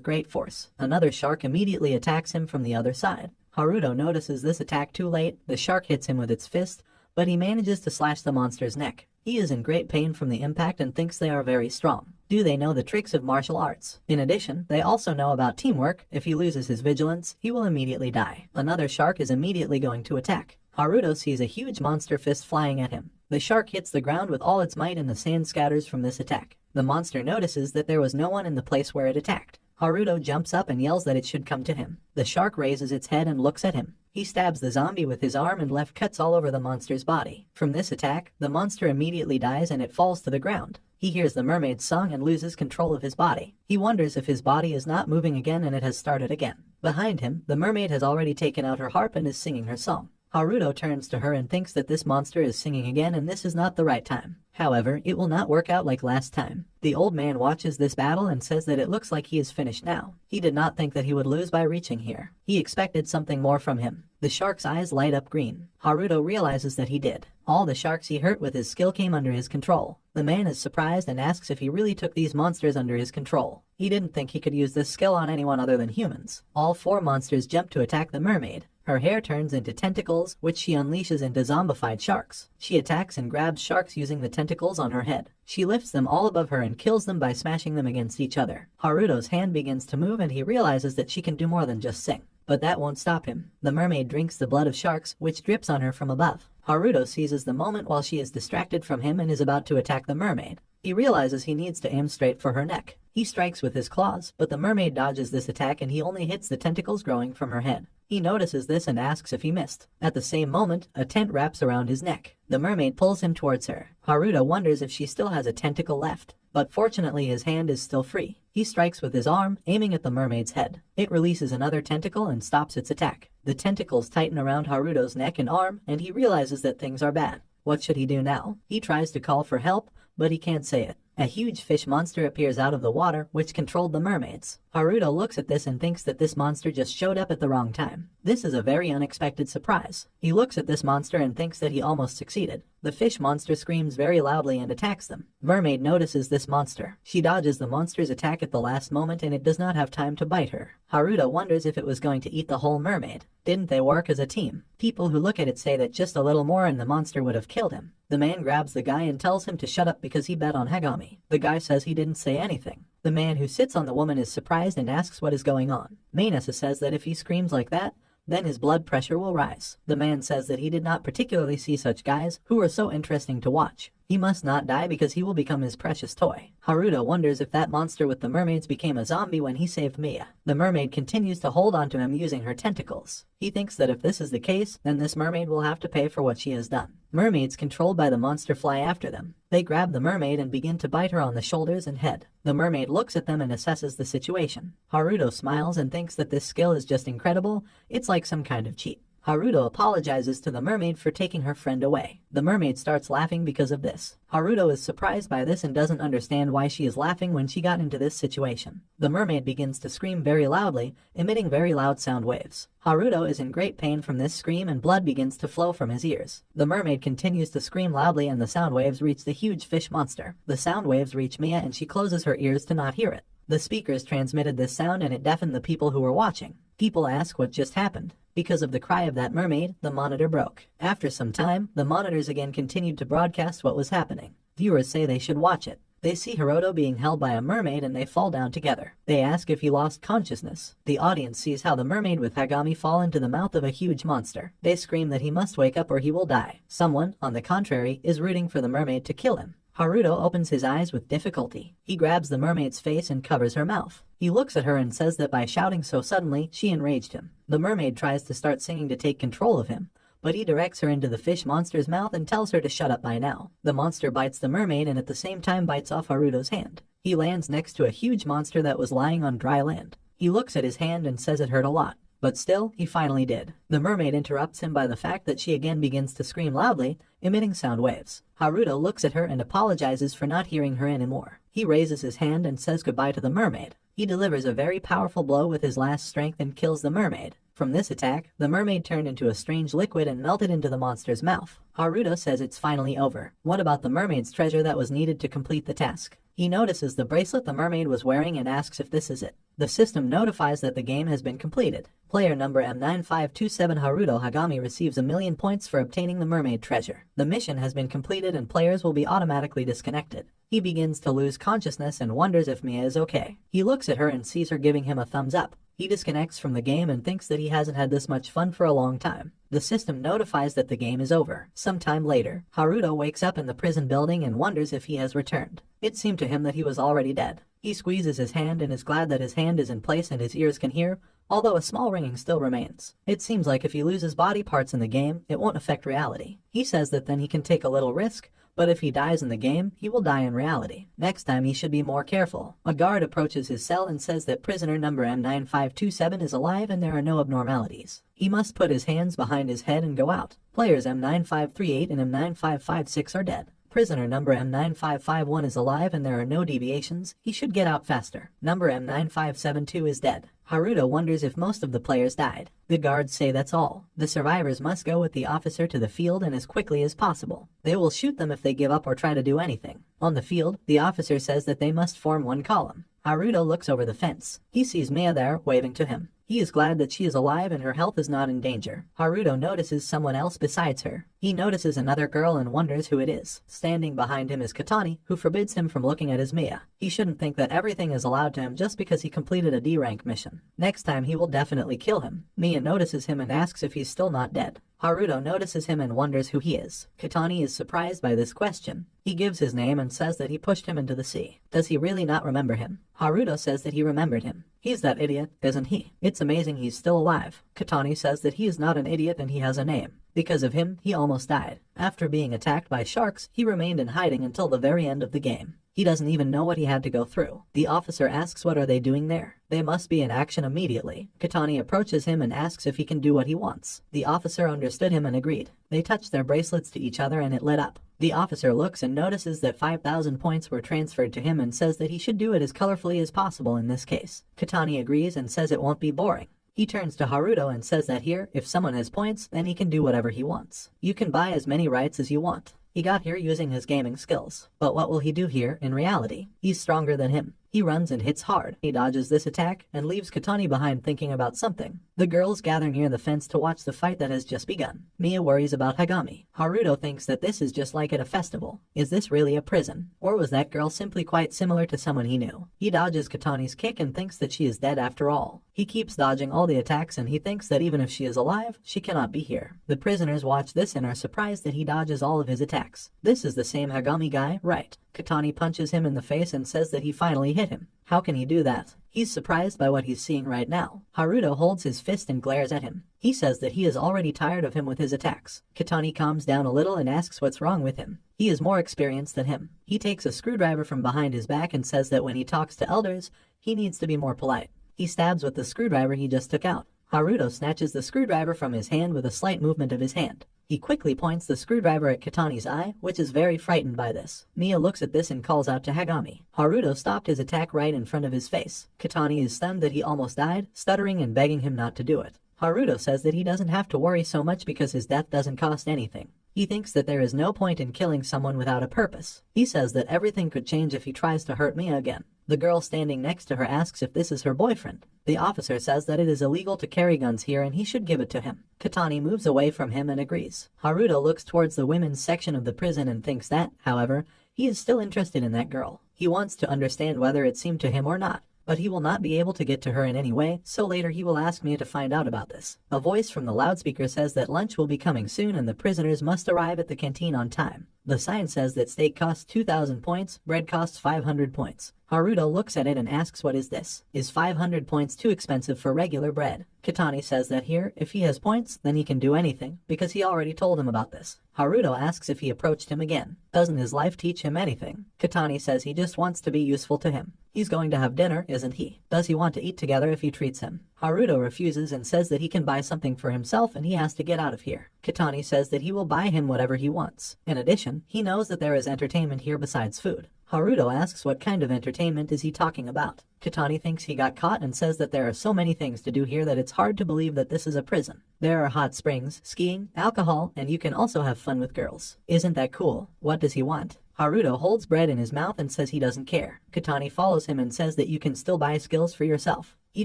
great force. Another shark immediately attacks him from the other side. Haruto notices this attack too late. The shark hits him with its fist, but he manages to slash the monster's neck. He is in great pain from the impact and thinks they are very strong. Do they know the tricks of martial arts? In addition, they also know about teamwork. If he loses his vigilance, he will immediately die. Another shark is immediately going to attack. Haruto sees a huge monster fist flying at him. The shark hits the ground with all its might and the sand scatters from this attack. The monster notices that there was no one in the place where it attacked. Haruto jumps up and yells that it should come to him. The shark raises its head and looks at him. He stabs the zombie with his arm and left cuts all over the monster's body. From this attack, the monster immediately dies and it falls to the ground. He hears the mermaid's song and loses control of his body. He wonders if his body is not moving again and it has started again. Behind him, the mermaid has already taken out her harp and is singing her song. Haruto turns to her and thinks that this monster is singing again and this is not the right time. However, it will not work out like last time. The old man watches this battle and says that it looks like he is finished now. He did not think that he would lose by reaching here. He expected something more from him. The shark's eyes light up green. Haruto realizes that he did. All the sharks he hurt with his skill came under his control. The man is surprised and asks if he really took these monsters under his control. He didn't think he could use this skill on anyone other than humans. All 4 monsters jump to attack the mermaid. Her hair turns into tentacles, which she unleashes into zombified sharks. She attacks and grabs sharks using the tentacles on her head. She lifts them all above her and kills them by smashing them against each other. Haruto's hand begins to move and he realizes that she can do more than just sing. But that won't stop him. The mermaid drinks the blood of sharks, which drips on her from above. Haruto seizes the moment while she is distracted from him and is about to attack the mermaid. He realizes he needs to aim straight for her neck. He strikes with his claws, but the mermaid dodges this attack and he only hits the tentacles growing from her head. He notices this and asks if he missed. At the same moment, a tent wraps around his neck. The mermaid pulls him towards her. Haruto wonders if she still has a tentacle left, but fortunately his hand is still free. He strikes with his arm, aiming at the mermaid's head. It releases another tentacle and stops its attack. The tentacles tighten around Haruto's neck and arm, and he realizes that things are bad. What should he do now? He tries to call for help, but he can't say it. A huge fish monster appears out of the water, which controlled the mermaids. Haruto looks at this and thinks that this monster just showed up at the wrong time. This is a very unexpected surprise. He looks at this monster and thinks that he almost succeeded. The fish monster screams very loudly and attacks them. Mermaid notices this monster. She dodges the monster's attack at the last moment and it does not have time to bite her. Haruto wonders if it was going to eat the whole mermaid. Didn't they work as a team? People who look at it say that just a little more and the monster would have killed him. The man grabs the guy and tells him to shut up because he bet on Hagami. The guy says he didn't say anything. The man who sits on the woman is surprised and asks what is going on. Manhwa says that if he screams like that, then his blood pressure will rise. The man says that he did not particularly see such guys who are so interesting to watch. He must not die because he will become his precious toy. Haruto wonders if that monster with the mermaids became a zombie when he saved Mia. The mermaid continues to hold onto him using her tentacles. He thinks that if this is the case, then this mermaid will have to pay for what she has done. Mermaids controlled by the monster fly after them. They grab the mermaid and begin to bite her on the shoulders and head. The mermaid looks at them and assesses the situation. Haruto smiles and thinks that this skill is just incredible. It's like some kind of cheat. Haruto apologizes to the mermaid for taking her friend away. The mermaid starts laughing because of this. Haruto is surprised by this and doesn't understand why she is laughing when she got into this situation. The mermaid begins to scream very loudly, emitting very loud sound waves. Haruto is in great pain from this scream and blood begins to flow from his ears. The mermaid continues to scream loudly and the sound waves reach the huge fish monster. The sound waves reach Mia and she closes her ears to not hear it. The speakers transmitted this sound and it deafened the people who were watching. People ask what just happened. Because of the cry of that mermaid, the monitor broke. After some time, the monitors again continued to broadcast what was happening. Viewers say they should watch it. They see Haruto being held by a mermaid and they fall down together. They ask if he lost consciousness. The audience sees how the mermaid with Hagami fall into the mouth of a huge monster. They scream that he must wake up or he will die. Someone, on the contrary, is rooting for the mermaid to kill him. Haruto opens his eyes with difficulty. He grabs the mermaid's face and covers her mouth. He looks at her and says that by shouting so suddenly, she enraged him. The mermaid tries to start singing to take control of him, but he directs her into the fish monster's mouth and tells her to shut up by now. The monster bites the mermaid and at the same time bites off Haruto's hand. He lands next to a huge monster that was lying on dry land. He looks at his hand and says it hurt a lot. But still, he finally did. The mermaid interrupts him by the fact that she again begins to scream loudly, emitting sound waves. Haruto looks at her and apologizes for not hearing her anymore. He raises his hand and says goodbye to the mermaid. He delivers a very powerful blow with his last strength and kills the mermaid. From this attack, the mermaid turned into a strange liquid and melted into the monster's mouth. Haruto says it's finally over. What about the mermaid's treasure that was needed to complete the task? He notices the bracelet the mermaid was wearing and asks if this is it. The system notifies that the game has been completed. Player number M9527 Haruto Hagami receives 1,000,000 points for obtaining the mermaid treasure. The mission has been completed and players will be automatically disconnected. He begins to lose consciousness and wonders if Mia is okay. He looks at her and sees her giving him a thumbs up. He disconnects from the game and thinks that he hasn't had this much fun for a long time. The system notifies that the game is over. Sometime later, Haruto wakes up in the prison building and wonders if he has returned. It seemed to him that he was already dead. He squeezes his hand and is glad that his hand is in place and his ears can hear, although a small ringing still remains. It seems like if he loses body parts in the game, it won't affect reality. He says that then he can take a little risk, but if he dies in the game, he will die in reality. Next time he should be more careful. A guard approaches his cell and says that prisoner number M9527 is alive and there are no abnormalities. He must put his hands behind his head and go out. Players M9538 and M9556 are dead. Prisoner number M9551 is alive and there are no deviations. He should get out faster. Number M9572 is dead. Haruto wonders if most of the players died. The guards say that's all. The survivors must go with the officer to the field and as quickly as possible. They will shoot them if they give up or try to do anything. On the field, the officer says that they must form one column. Haruto looks over the fence. He sees Mia there, waving to him. He is glad that she is alive and her health is not in danger. Haruto notices someone else besides her. He notices another girl and wonders who it is. Standing behind him is Katani, who forbids him from looking at his Mia. He shouldn't think that everything is allowed to him just because he completed a D-rank mission. Next time he will definitely kill him. Mia notices him and asks if he's still not dead. Haruto notices him and wonders who he is. Katani is surprised by this question. He gives his name and says that he pushed him into the sea. Does he really not remember him? Haruto says that he remembered him. He's that idiot, isn't he? It's amazing he's still alive. Katani says that he is not an idiot and he has a name. Because of him, he almost died. After being attacked by sharks, he remained in hiding until the very end of the game. He doesn't even know what he had to go through. The officer asks what are they doing there. They must be in action immediately. Katani approaches him and asks if he can do what he wants. The officer understood him and agreed. They touched their bracelets to each other and it lit up. The officer looks and notices that 5,000 points were transferred to him and says that he should do it as colorfully as possible in this case. Katani agrees and says it won't be boring. He turns to Haruto and says that here, if someone has points, then he can do whatever he wants. You can buy as many rights as you want. He got here using his gaming skills. But what will he do here in reality? He's stronger than him. He runs and hits hard. He dodges this attack and leaves Katani behind thinking about something. The girls gather near the fence to watch the fight that has just begun. Mia worries about Hagami. Haruto thinks that this is just like at a festival. Is this really a prison? Or was that girl simply quite similar to someone he knew? He dodges Katani's kick and thinks that she is dead after all. He keeps dodging all the attacks and he thinks that even if she is alive, she cannot be here. The prisoners watch this and are surprised that he dodges all of his attacks. This is the same Hagami guy, right? Katani punches him in the face and says that he finally hit him. How can he do that? He's surprised by what he's seeing right now. Haruto holds his fist and glares at him. He says that he is already tired of him with his attacks. Katani calms down a little and asks what's wrong with him. He is more experienced than him. He takes a screwdriver from behind his back and says that when he talks to elders, he needs to be more polite. He stabs with the screwdriver he just took out. Haruto snatches the screwdriver from his hand with a slight movement of his hand. He quickly points the screwdriver at Katani's eye, which is very frightened by this. Mia looks at this and calls out to Hagami. Haruto stopped his attack right in front of his face. Katani is stunned that he almost died, stuttering and begging him not to do it. Haruto says that he doesn't have to worry so much because his death doesn't cost anything. He thinks that there is no point in killing someone without a purpose. He says that everything could change if he tries to hurt Mia again. The girl standing next to her asks if this is her boyfriend. The officer says that it is illegal to carry guns here and he should give it to him. Katani moves away from him and agrees. Haruto looks towards the women's section of the prison and thinks that, however, he is still interested in that girl. He wants to understand whether it seemed to him or not. But he will not be able to get to her in any way, so later he will ask Mia to find out about this. A voice from the loudspeaker says that lunch will be coming soon and the prisoners must arrive at the canteen on time. The sign says that steak costs 2,000 points, bread costs 500 points. Haruto looks at it and asks, what is this? Is 500 points too expensive for regular bread? Katani says that here, if he has points, then he can do anything, because he already told him about this. Haruto asks if he approached him again. Doesn't his life teach him anything? Katani says he just wants to be useful to him. He's going to have dinner, isn't he? Does he want to eat together if he treats him? Haruto refuses and says that he can buy something for himself and he has to get out of here. Katani says that he will buy him whatever he wants. In addition, he knows that there is entertainment here besides food. Haruto asks what kind of entertainment is he talking about. Katani thinks he got caught and says that there are so many things to do here that it's hard to believe that this is a prison. There are hot springs, skiing, alcohol, and you can also have fun with girls. Isn't that cool? What does he want? Haruto holds bread in his mouth and says he doesn't care. Katani follows him and says that you can still buy skills for yourself. He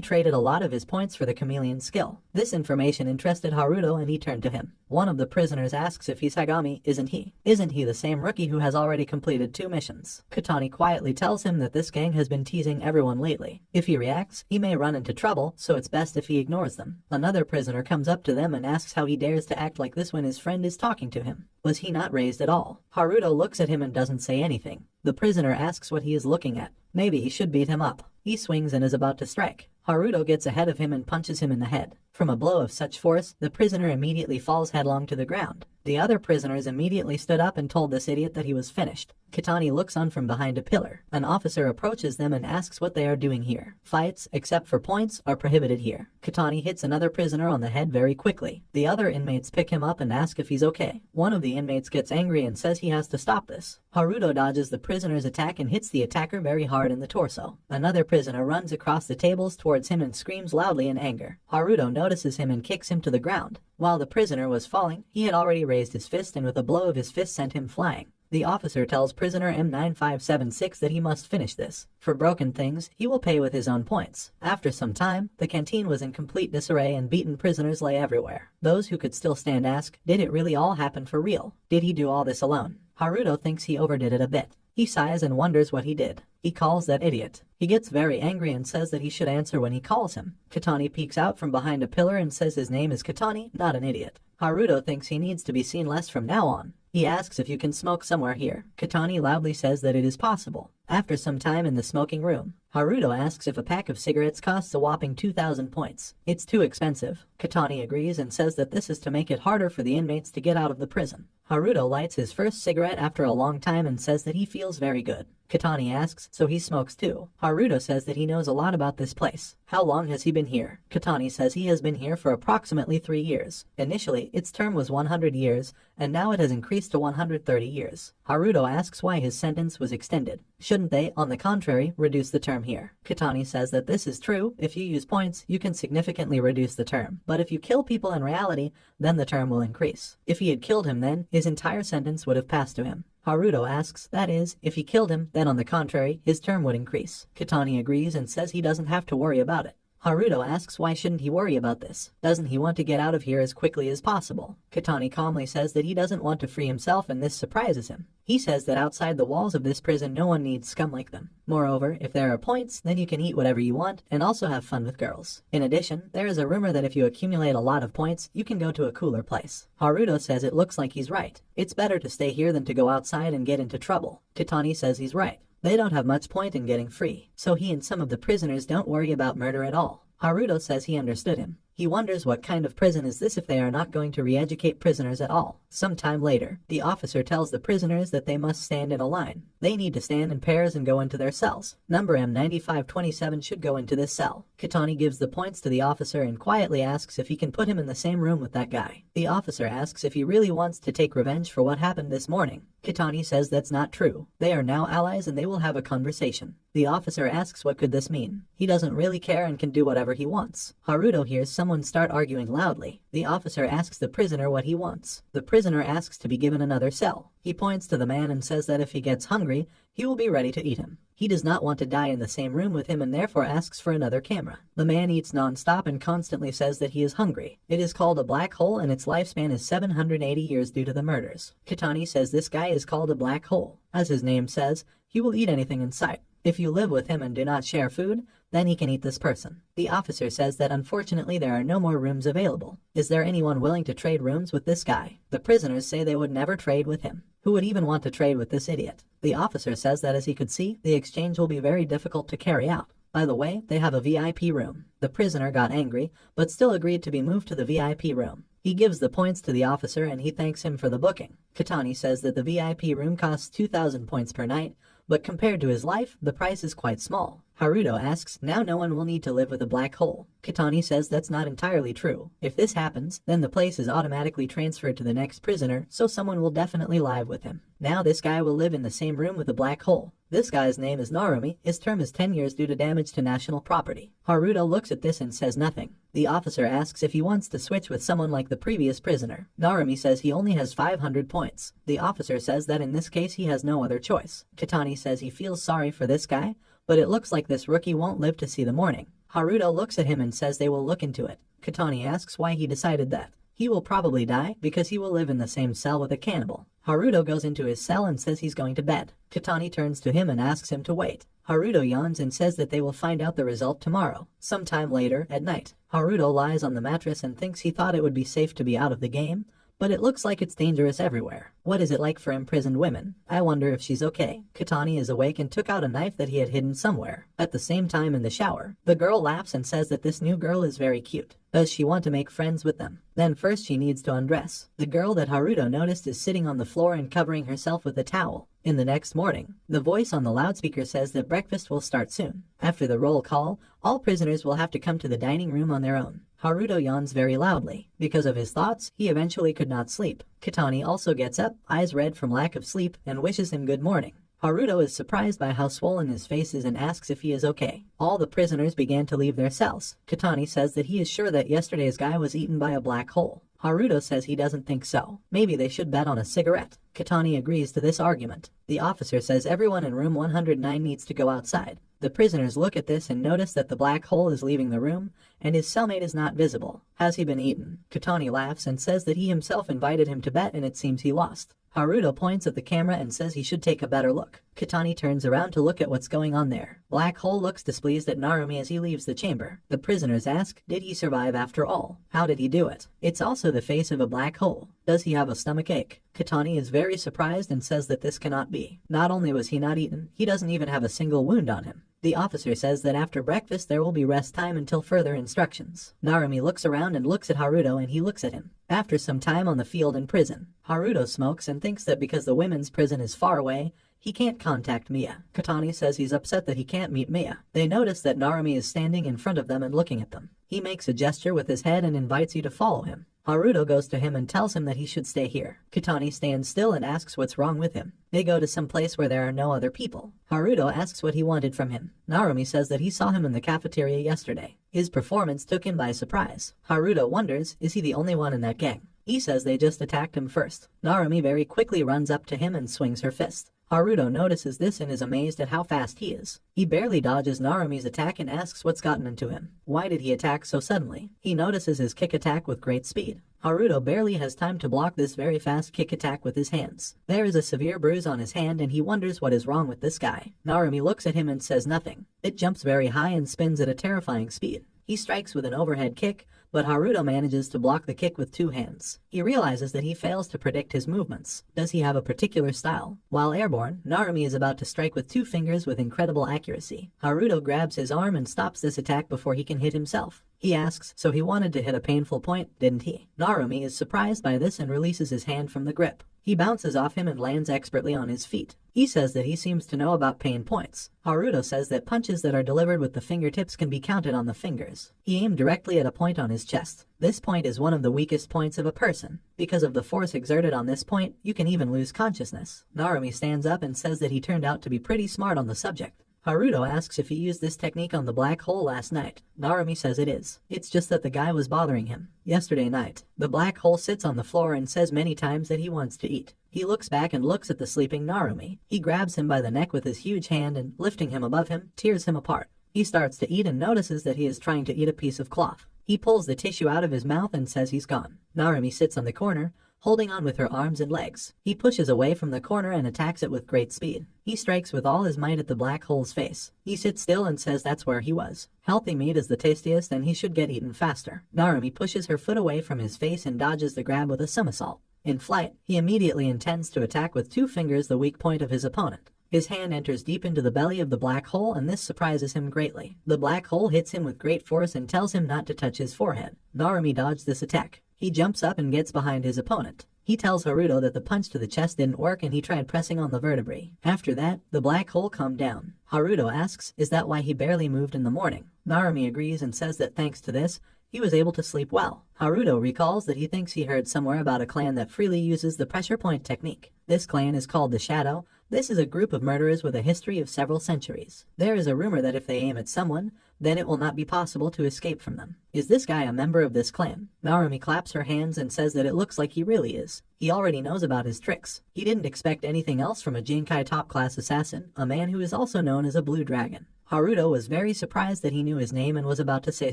traded a lot of his points for the chameleon skill. This information interested Haruto and he turned to him. One of the prisoners asks if he's Hagami, isn't he? Isn't he the same rookie who has already completed 2 missions? Katani quietly tells him that this gang has been teasing everyone lately. If he reacts, he may run into trouble, so it's best if he ignores them. Another prisoner comes up to them and asks how he dares to act like this when his friend is talking to him. Was he not raised at all? Haruto looks at him and doesn't say anything. The prisoner asks what he is looking at. Maybe he should beat him up. He swings and is about to strike. Haruto gets ahead of him and punches him in the head. From a blow of such force, the prisoner immediately falls headlong to the ground. The other prisoners immediately stood up and told this idiot that he was finished. Katani looks on from behind a pillar. An officer approaches them and asks what they are doing here. Fights, except for points, are prohibited here. Katani hits another prisoner on the head very quickly. The other inmates pick him up and ask if he's okay. One of the inmates gets angry and says he has to stop this. Haruto dodges the prisoner's attack and hits the attacker very hard in the torso. Another prisoner runs across the tables towards him and screams loudly in anger. Haruto notices him and kicks him to the ground. While the prisoner was falling, he had already raised his fist and with a blow of his fist sent him flying. The officer tells prisoner M9576 that he must finish this. For broken things, he will pay with his own points. After some time, the canteen was in complete disarray and beaten prisoners lay everywhere. Those who could still stand ask, did it really all happen for real? Did he do all this alone? Haruto thinks he overdid it a bit. He sighs and wonders what he did. He calls that idiot. He gets very angry and says that he should answer when he calls him. Katani peeks out from behind a pillar and says his name is Katani, not an idiot. Haruto thinks he needs to be seen less from now on. He asks if you can smoke somewhere here. Katani loudly says that it is possible. After some time in the smoking room, Haruto asks if a pack of cigarettes costs a whopping 2,000 points. It's too expensive. Katani agrees and says that this is to make it harder for the inmates to get out of the prison. Haruto lights his first cigarette after a long time and says that he feels very good. Katani asks, so he smokes too. Haruto says that he knows a lot about this place. How long has he been here? Katani says he has been here for approximately 3 years. Initially, its term was 100 years, and now it has increased to 130 years. Haruto asks why his sentence was extended. Shouldn't they, on the contrary, reduce the term here? Katani says that this is true. If you use points, you can significantly reduce the term. But if you kill people in reality, then the term will increase. If he had killed him then, his entire sentence would have passed to him. Haruto asks, that is, if he killed him, then on the contrary, his term would increase. Katani agrees and says he doesn't have to worry about it. Haruto asks why shouldn't he worry about this? Doesn't he want to get out of here as quickly as possible? Katani calmly says that he doesn't want to free himself and this surprises him. He says that outside the walls of this prison no one needs scum like them. Moreover, if there are points, then you can eat whatever you want and also have fun with girls. In addition, there is a rumor that if you accumulate a lot of points, you can go to a cooler place. Haruto says it looks like he's right. It's better to stay here than to go outside and get into trouble. Katani says he's right. They don't have much point in getting free, so he and some of the prisoners don't worry about murder at all. Haruto says he understood him. He wonders what kind of prison is this if they are not going to re-educate prisoners at all. Sometime later, the officer tells the prisoners that they must stand in a line. They need to stand in pairs and go into their cells. Number M9527 should go into this cell. Katani gives the points to the officer and quietly asks if he can put him in the same room with that guy. The officer asks if he really wants to take revenge for what happened this morning. Katani says that's not true. They are now allies and they will have a conversation. The officer asks what could this mean. He doesn't really care and can do whatever he wants. Haruto hears someone start arguing loudly. The officer asks the prisoner what he wants. The prisoner asks to be given another cell. He points to the man and says that if he gets hungry, he will be ready to eat him. He does not want to die in the same room with him and therefore asks for another camera. The man eats non-stop and constantly says that he is hungry. It is called a black hole and its lifespan is 780 years due to the murders. Katani says this guy is called a black hole. As his name says, he will eat anything in sight. If you live with him and do not share food, then he can eat this person. The officer says that unfortunately there are no more rooms available. Is there anyone willing to trade rooms with this guy? The prisoners say they would never trade with him. Who would even want to trade with this idiot? The officer says that as he could see, the exchange will be very difficult to carry out. By the way, they have a VIP room. The prisoner got angry, but still agreed to be moved to the VIP room. He gives the points to the officer and he thanks him for the booking. Katani says that the VIP room costs 2,000 points per night, but compared to his life, the price is quite small. Haruto asks, now no one will need to live with a black hole. Katani says that's not entirely true. If this happens, then the place is automatically transferred to the next prisoner, so someone will definitely live with him. Now this guy will live in the same room with a black hole. This guy's name is Narumi, his term is 10 years due to damage to national property. Haruto looks at this and says nothing. The officer asks if he wants to switch with someone like the previous prisoner. Narumi says he only has 500 points. The officer says that in this case he has no other choice. Katani says he feels sorry for this guy, but it looks like this rookie won't live to see the morning. Haruto looks at him and says they will look into it. Katani asks why he decided that. He will probably die because he will live in the same cell with a cannibal. Haruto goes into his cell and says he's going to bed. Katani turns to him and asks him to wait. Haruto yawns and says that they will find out the result tomorrow. Sometime later, at night, Haruto lies on the mattress and thinks he thought it would be safe to be out of the game, but it looks like it's dangerous everywhere. What is it like for imprisoned women? I wonder if she's okay. Katani is awake and took out a knife that he had hidden somewhere. At the same time in the shower, the girl laughs and says that this new girl is very cute. Does she want to make friends with them? Then first she needs to undress. The girl that Haruto noticed is sitting on the floor and covering herself with a towel. In the next morning, the voice on the loudspeaker says that breakfast will start soon. After the roll call, all prisoners will have to come to the dining room on their own. Haruto yawns very loudly. Because of his thoughts, he eventually could not sleep. Katani also gets up, eyes red from lack of sleep, and wishes him good morning. Haruto is surprised by how swollen his face is and asks if he is okay. All the prisoners began to leave their cells. Katani says that he is sure that yesterday's guy was eaten by a black hole. Haruto says he doesn't think so. Maybe they should bet on a cigarette. Katani agrees to this argument. The officer says everyone in room 109 needs to go outside. The prisoners look at this and notice that the black hole is leaving the room, and his cellmate is not visible. Has he been eaten? Katani laughs and says that he himself invited him to bet and it seems he lost. Haruto points at the camera and says he should take a better look. Katani turns around to look at what's going on there. Black Hole looks displeased at Narumi as he leaves the chamber. The prisoners ask, did he survive after all? How did he do it? It's also the face of a black hole. Does he have a stomach ache? Katani is very surprised and says that this cannot be. Not only was he not eaten, he doesn't even have a single wound on him. The officer says that after breakfast there will be rest time until further instructions. Narumi looks around and looks at Haruto and he looks at him. After some time on the field in prison, Haruto smokes and thinks that because the women's prison is far away, he can't contact Mia. Katani says he's upset that he can't meet Mia. They notice that Narumi is standing in front of them and looking at them. He makes a gesture with his head and invites you to follow him. Haruto goes to him and tells him that he should stay here. Katani stands still and asks what's wrong with him. They go to some place where there are no other people. Haruto asks what he wanted from him. Narumi says that he saw him in the cafeteria yesterday. His performance took him by surprise. Haruto wonders, is he the only one in that gang? He says they just attacked him first. Narumi very quickly runs up to him and swings her fist. Haruto notices this and is amazed at how fast he is. He barely dodges Narumi's attack and asks what's gotten into him. Why did he attack so suddenly? He notices his kick attack with great speed. Haruto barely has time to block this very fast kick attack with his hands. There is a severe bruise on his hand and he wonders what is wrong with this guy. Narumi looks at him and says nothing. It jumps very high and spins at a terrifying speed. He strikes with an overhead kick, but Haruto manages to block the kick with two hands. He realizes that he fails to predict his movements. Does he have a particular style? While airborne, Narumi is about to strike with two fingers with incredible accuracy. Haruto grabs his arm and stops this attack before he can hit himself. He asks, so he wanted to hit a painful point, didn't he? Narumi is surprised by this and releases his hand from the grip. He bounces off him and lands expertly on his feet. He says that he seems to know about pain points. Haruto says that punches that are delivered with the fingertips can be counted on the fingers. He aimed directly at a point on his chest. This point is one of the weakest points of a person. Because of the force exerted on this point, you can even lose consciousness. Narumi stands up and says that he turned out to be pretty smart on the subject. Haruto asks if he used this technique on the black hole last night. Narumi says it is. It's just that the guy was bothering him. Yesterday night, the black hole sits on the floor and says many times that he wants to eat. He looks back and looks at the sleeping Narumi. He grabs him by the neck with his huge hand and, lifting him above him, tears him apart. He starts to eat and notices that he is trying to eat a piece of cloth. He pulls the tissue out of his mouth and says he's gone. Narumi sits on the corner, holding on with her arms and legs. He pushes away from the corner and attacks it with great speed. He strikes with all his might at the black hole's face. He sits still and says that's where he was. Healthy meat is the tastiest and he should get eaten faster. Narumi pushes her foot away from his face and dodges the grab with a somersault. In flight, he immediately intends to attack with 2 fingers the weak point of his opponent. His hand enters deep into the belly of the black hole and this surprises him greatly. The black hole hits him with great force and tells him not to touch his forehead. Narumi dodged this attack. He jumps up and gets behind his opponent. He tells Haruto that the punch to the chest didn't work and he tried pressing on the vertebrae. After that, the black hole calmed down. Haruto asks, is that why he barely moved in the morning? Narumi agrees and says that thanks to this, he was able to sleep well. Haruto recalls that he thinks he heard somewhere about a clan that freely uses the pressure point technique. This clan is called the Shadow. This is a group of murderers with a history of several centuries. There is a rumor that if they aim at someone, then it will not be possible to escape from them. Is this guy a member of this clan? Narumi claps her hands and says that it looks like he really is. He already knows about his tricks. He didn't expect anything else from a Jinkai top-class assassin, a man who is also known as a blue dragon. Haruto was very surprised that he knew his name and was about to say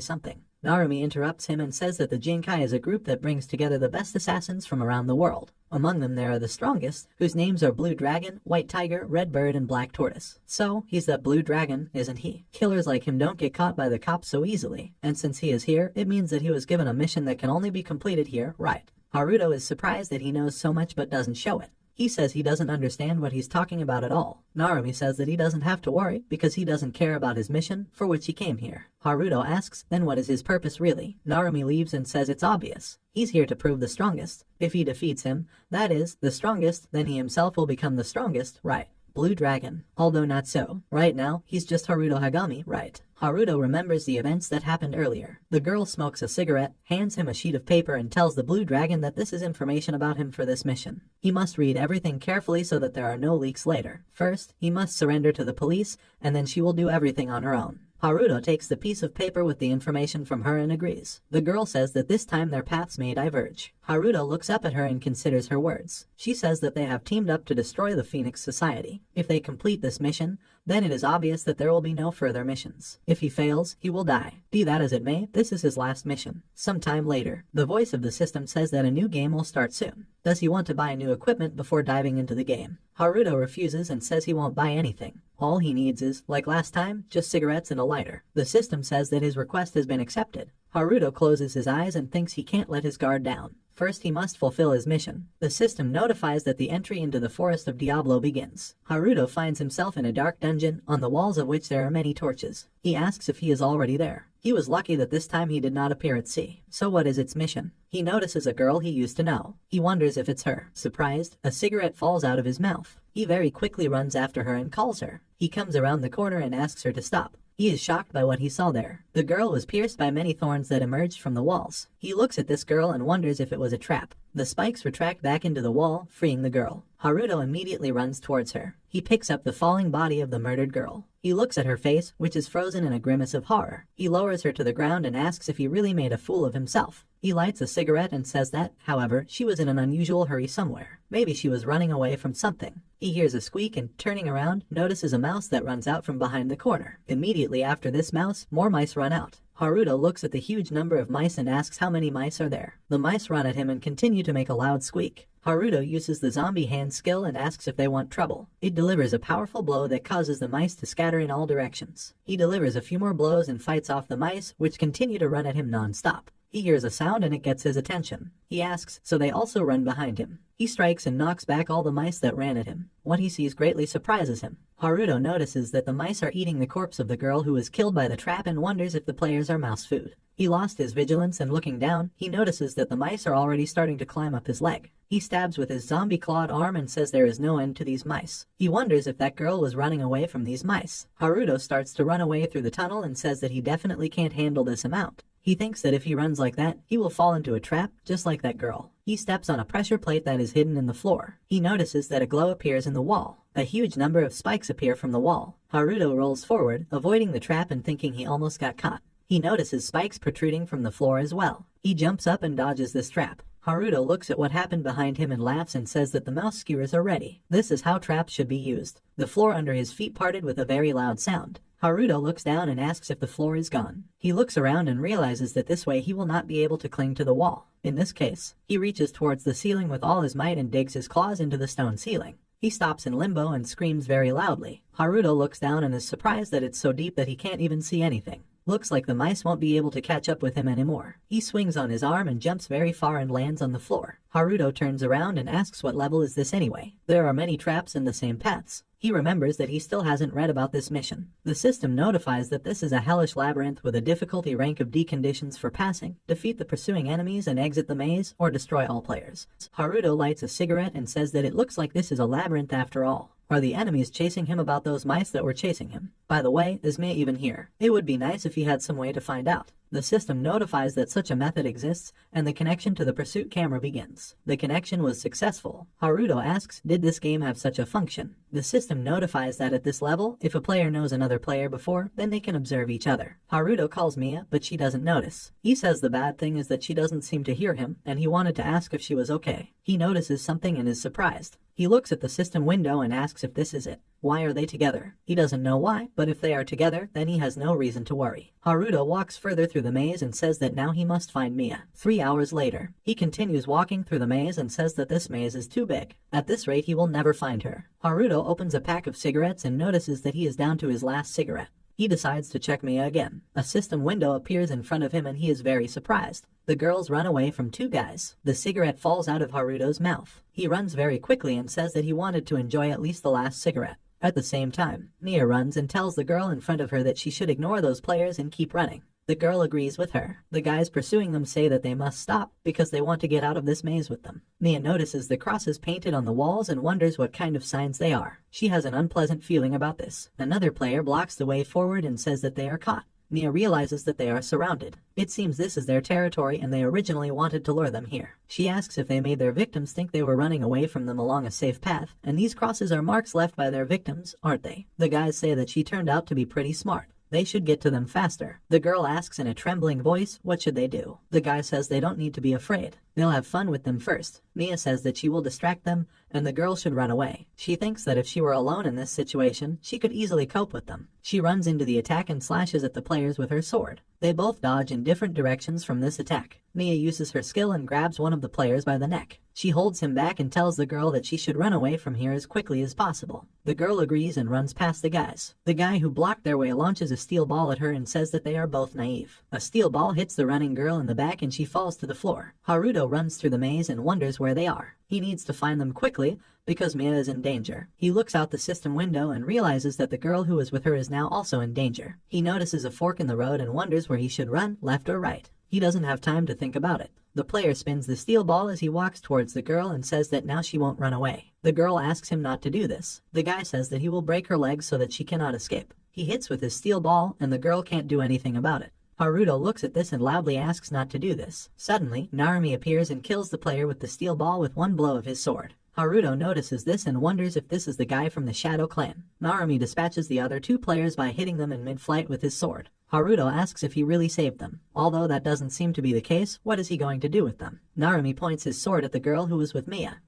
something. Narumi interrupts him and says that the Jinkai is a group that brings together the best assassins from around the world. Among them there are the strongest, whose names are Blue Dragon, White Tiger, Red Bird, and Black Tortoise. So, he's that Blue Dragon, isn't he? Killers like him don't get caught by the cops so easily, and since he is here, it means that he was given a mission that can only be completed here, right? Haruto is surprised that he knows so much but doesn't show it. He says he doesn't understand what he's talking about at all. Narumi says that he doesn't have to worry because he doesn't care about his mission for which he came here. Haruto asks, then what is his purpose really? Narumi leaves and says it's obvious. He's here to prove the strongest. If he defeats him, that is, the strongest, then he himself will become the strongest, right? Blue Dragon. Although not so. Right now, he's just Haruto Hagami, right? Haruto remembers the events that happened earlier. The girl smokes a cigarette, hands him a sheet of paper and tells the Blue Dragon that this is information about him for this mission. He must read everything carefully so that there are no leaks later. First, he must surrender to the police, and then she will do everything on her own. Haruto takes the piece of paper with the information from her and agrees. The girl says that this time their paths may diverge. Haruto looks up at her and considers her words. She says that they have teamed up to destroy the Phoenix Society. If they complete this mission, then it is obvious that there will be no further missions. If he fails, he will die. Be that as it may, this is his last mission. Sometime later, the voice of the system says that a new game will start soon. Does he want to buy new equipment before diving into the game? Haruto refuses and says he won't buy anything. All he needs is, like last time, just cigarettes and a lighter. The system says that his request has been accepted. Haruto closes his eyes and thinks he can't let his guard down. First, he must fulfill his mission. The system notifies that the entry into the forest of Diablo begins. Haruto finds himself in a dark dungeon, on the walls of which there are many torches. He asks if he is already there. He was lucky that this time he did not appear at sea. So what is its mission? He notices a girl he used to know. He wonders if it's her. Surprised, a cigarette falls out of his mouth. He very quickly runs after her and calls her. He comes around the corner and asks her to stop. He is shocked by what he saw there. The girl was pierced by many thorns that emerged from the walls. He looks at this girl and wonders if it was a trap. The spikes retract back into the wall, freeing the girl. Haruto immediately runs towards her. He picks up the falling body of the murdered girl. He looks at her face, which is frozen in a grimace of horror. He lowers her to the ground and asks if he really made a fool of himself. He lights a cigarette and says that, however, she was in an unusual hurry somewhere. Maybe she was running away from something. He hears a squeak and, turning around, notices a mouse that runs out from behind the corner. Immediately after this mouse, more mice run out. Haruto looks at the huge number of mice and asks how many mice are there. The mice run at him and continue to make a loud squeak. Haruto uses the zombie hand skill and asks if they want trouble. It delivers a powerful blow that causes the mice to scatter in all directions. He delivers a few more blows and fights off the mice, which continue to run at him non-stop. He hears a sound and it gets his attention. He asks, so they also run behind him. He strikes and knocks back all the mice that ran at him. What he sees greatly surprises him. Haruto notices that the mice are eating the corpse of the girl who was killed by the trap and wonders if the players are mouse food. He lost his vigilance and looking down, he notices that the mice are already starting to climb up his leg. He stabs with his zombie-clawed arm and says there is no end to these mice. He wonders if that girl was running away from these mice. Haruto starts to run away through the tunnel and says that he definitely can't handle this amount. He thinks that if he runs like that, he will fall into a trap, just like that girl. He steps on a pressure plate that is hidden in the floor. He notices that a glow appears in the wall. A huge number of spikes appear from the wall. Haruto rolls forward, avoiding the trap and thinking he almost got caught. He notices spikes protruding from the floor as well. He jumps up and dodges this trap. Haruto looks at what happened behind him and laughs and says that the mouse skewers are ready. This is how traps should be used. The floor under his feet parted with a very loud sound. Haruto looks down and asks if the floor is gone. He looks around and realizes that this way he will not be able to cling to the wall. In this case, he reaches towards the ceiling with all his might and digs his claws into the stone ceiling. He stops in limbo and screams very loudly. Haruto looks down and is surprised that it's so deep that he can't even see anything. Looks like the mice won't be able to catch up with him anymore. He swings on his arm and jumps very far and lands on the floor. Haruto turns around and asks what level is this anyway. There are many traps in the same paths. He remembers that he still hasn't read about this mission. The system notifies that this is a hellish labyrinth with a difficulty rank of D conditions for passing, defeat the pursuing enemies and exit the maze, or destroy all players. Haruto lights a cigarette and says that it looks like this is a labyrinth after all. Are the enemies chasing him about those mice that were chasing him? By the way, is Mia even here? It would be nice if he had some way to find out. The system notifies that such a method exists, and the connection to the pursuit camera begins. The connection was successful. Haruto asks, did this game have such a function? The system notifies that at this level, if a player knows another player before, then they can observe each other. Haruto calls Mia, but she doesn't notice. He says the bad thing is that she doesn't seem to hear him, and he wanted to ask if she was okay. He notices something and is surprised. He looks at the system window and asks if this is it. Why are they together? He doesn't know why, but if they are together, then he has no reason to worry. Haruto walks further through the maze and says that now he must find Mia. 3 hours later, he continues walking through the maze and says that this maze is too big. At this rate, he will never find her. Haruto opens a pack of cigarettes and notices that he is down to his last cigarette. He decides to check Mia again. A system window appears in front of him and he is very surprised. The girls run away from two guys. The cigarette falls out of Haruto's mouth. He runs very quickly and says that he wanted to enjoy at least the last cigarette. At the same time, Mia runs and tells the girl in front of her that she should ignore those players and keep running. The girl agrees with her. The guys pursuing them say that they must stop because they want to get out of this maze with them. Mia notices the crosses painted on the walls and wonders what kind of signs they are. She has an unpleasant feeling about this. Another player blocks the way forward and says that they are caught. Mia realizes that they are surrounded. It seems this is their territory and they originally wanted to lure them here. She asks if they made their victims think they were running away from them along a safe path, and these crosses are marks left by their victims, aren't they? The guys say that she turned out to be pretty smart. They should get to them faster. The girl asks in a trembling voice, what should they do? The guy says they don't need to be afraid. They'll have fun with them first. Mia says that she will distract them, and the girl should run away. She thinks that if she were alone in this situation, she could easily cope with them. She runs into the attack and slashes at the players with her sword. They both dodge in different directions from this attack. Mia uses her skill and grabs one of the players by the neck. She holds him back and tells the girl that she should run away from here as quickly as possible. The girl agrees and runs past the guys. The guy who blocked their way launches a steel ball at her and says that they are both naive. A steel ball hits the running girl in the back and she falls to the floor. Haruto runs through the maze and wonders where they are. He needs to find them quickly because Mia is in danger. He looks out the system window and realizes that the girl who was with her is now also in danger. He notices a fork in the road and wonders where he should run, left or right. He doesn't have time to think about it. The player spins the steel ball as he walks towards the girl and says that now she won't run away. The girl asks him not to do this. The guy says that he will break her legs so that she cannot escape. He hits with his steel ball and the girl can't do anything about it. Haruto looks at this and loudly asks not to do this. Suddenly, Narumi appears and kills the player with the steel ball with one blow of his sword. Haruto notices this and wonders if this is the guy from the Shadow Clan. Narumi dispatches the other two players by hitting them in mid-flight with his sword. Haruto asks if he really saved them. Although that doesn't seem to be the case, what is he going to do with them? Narumi points his sword at the girl who was with Mia.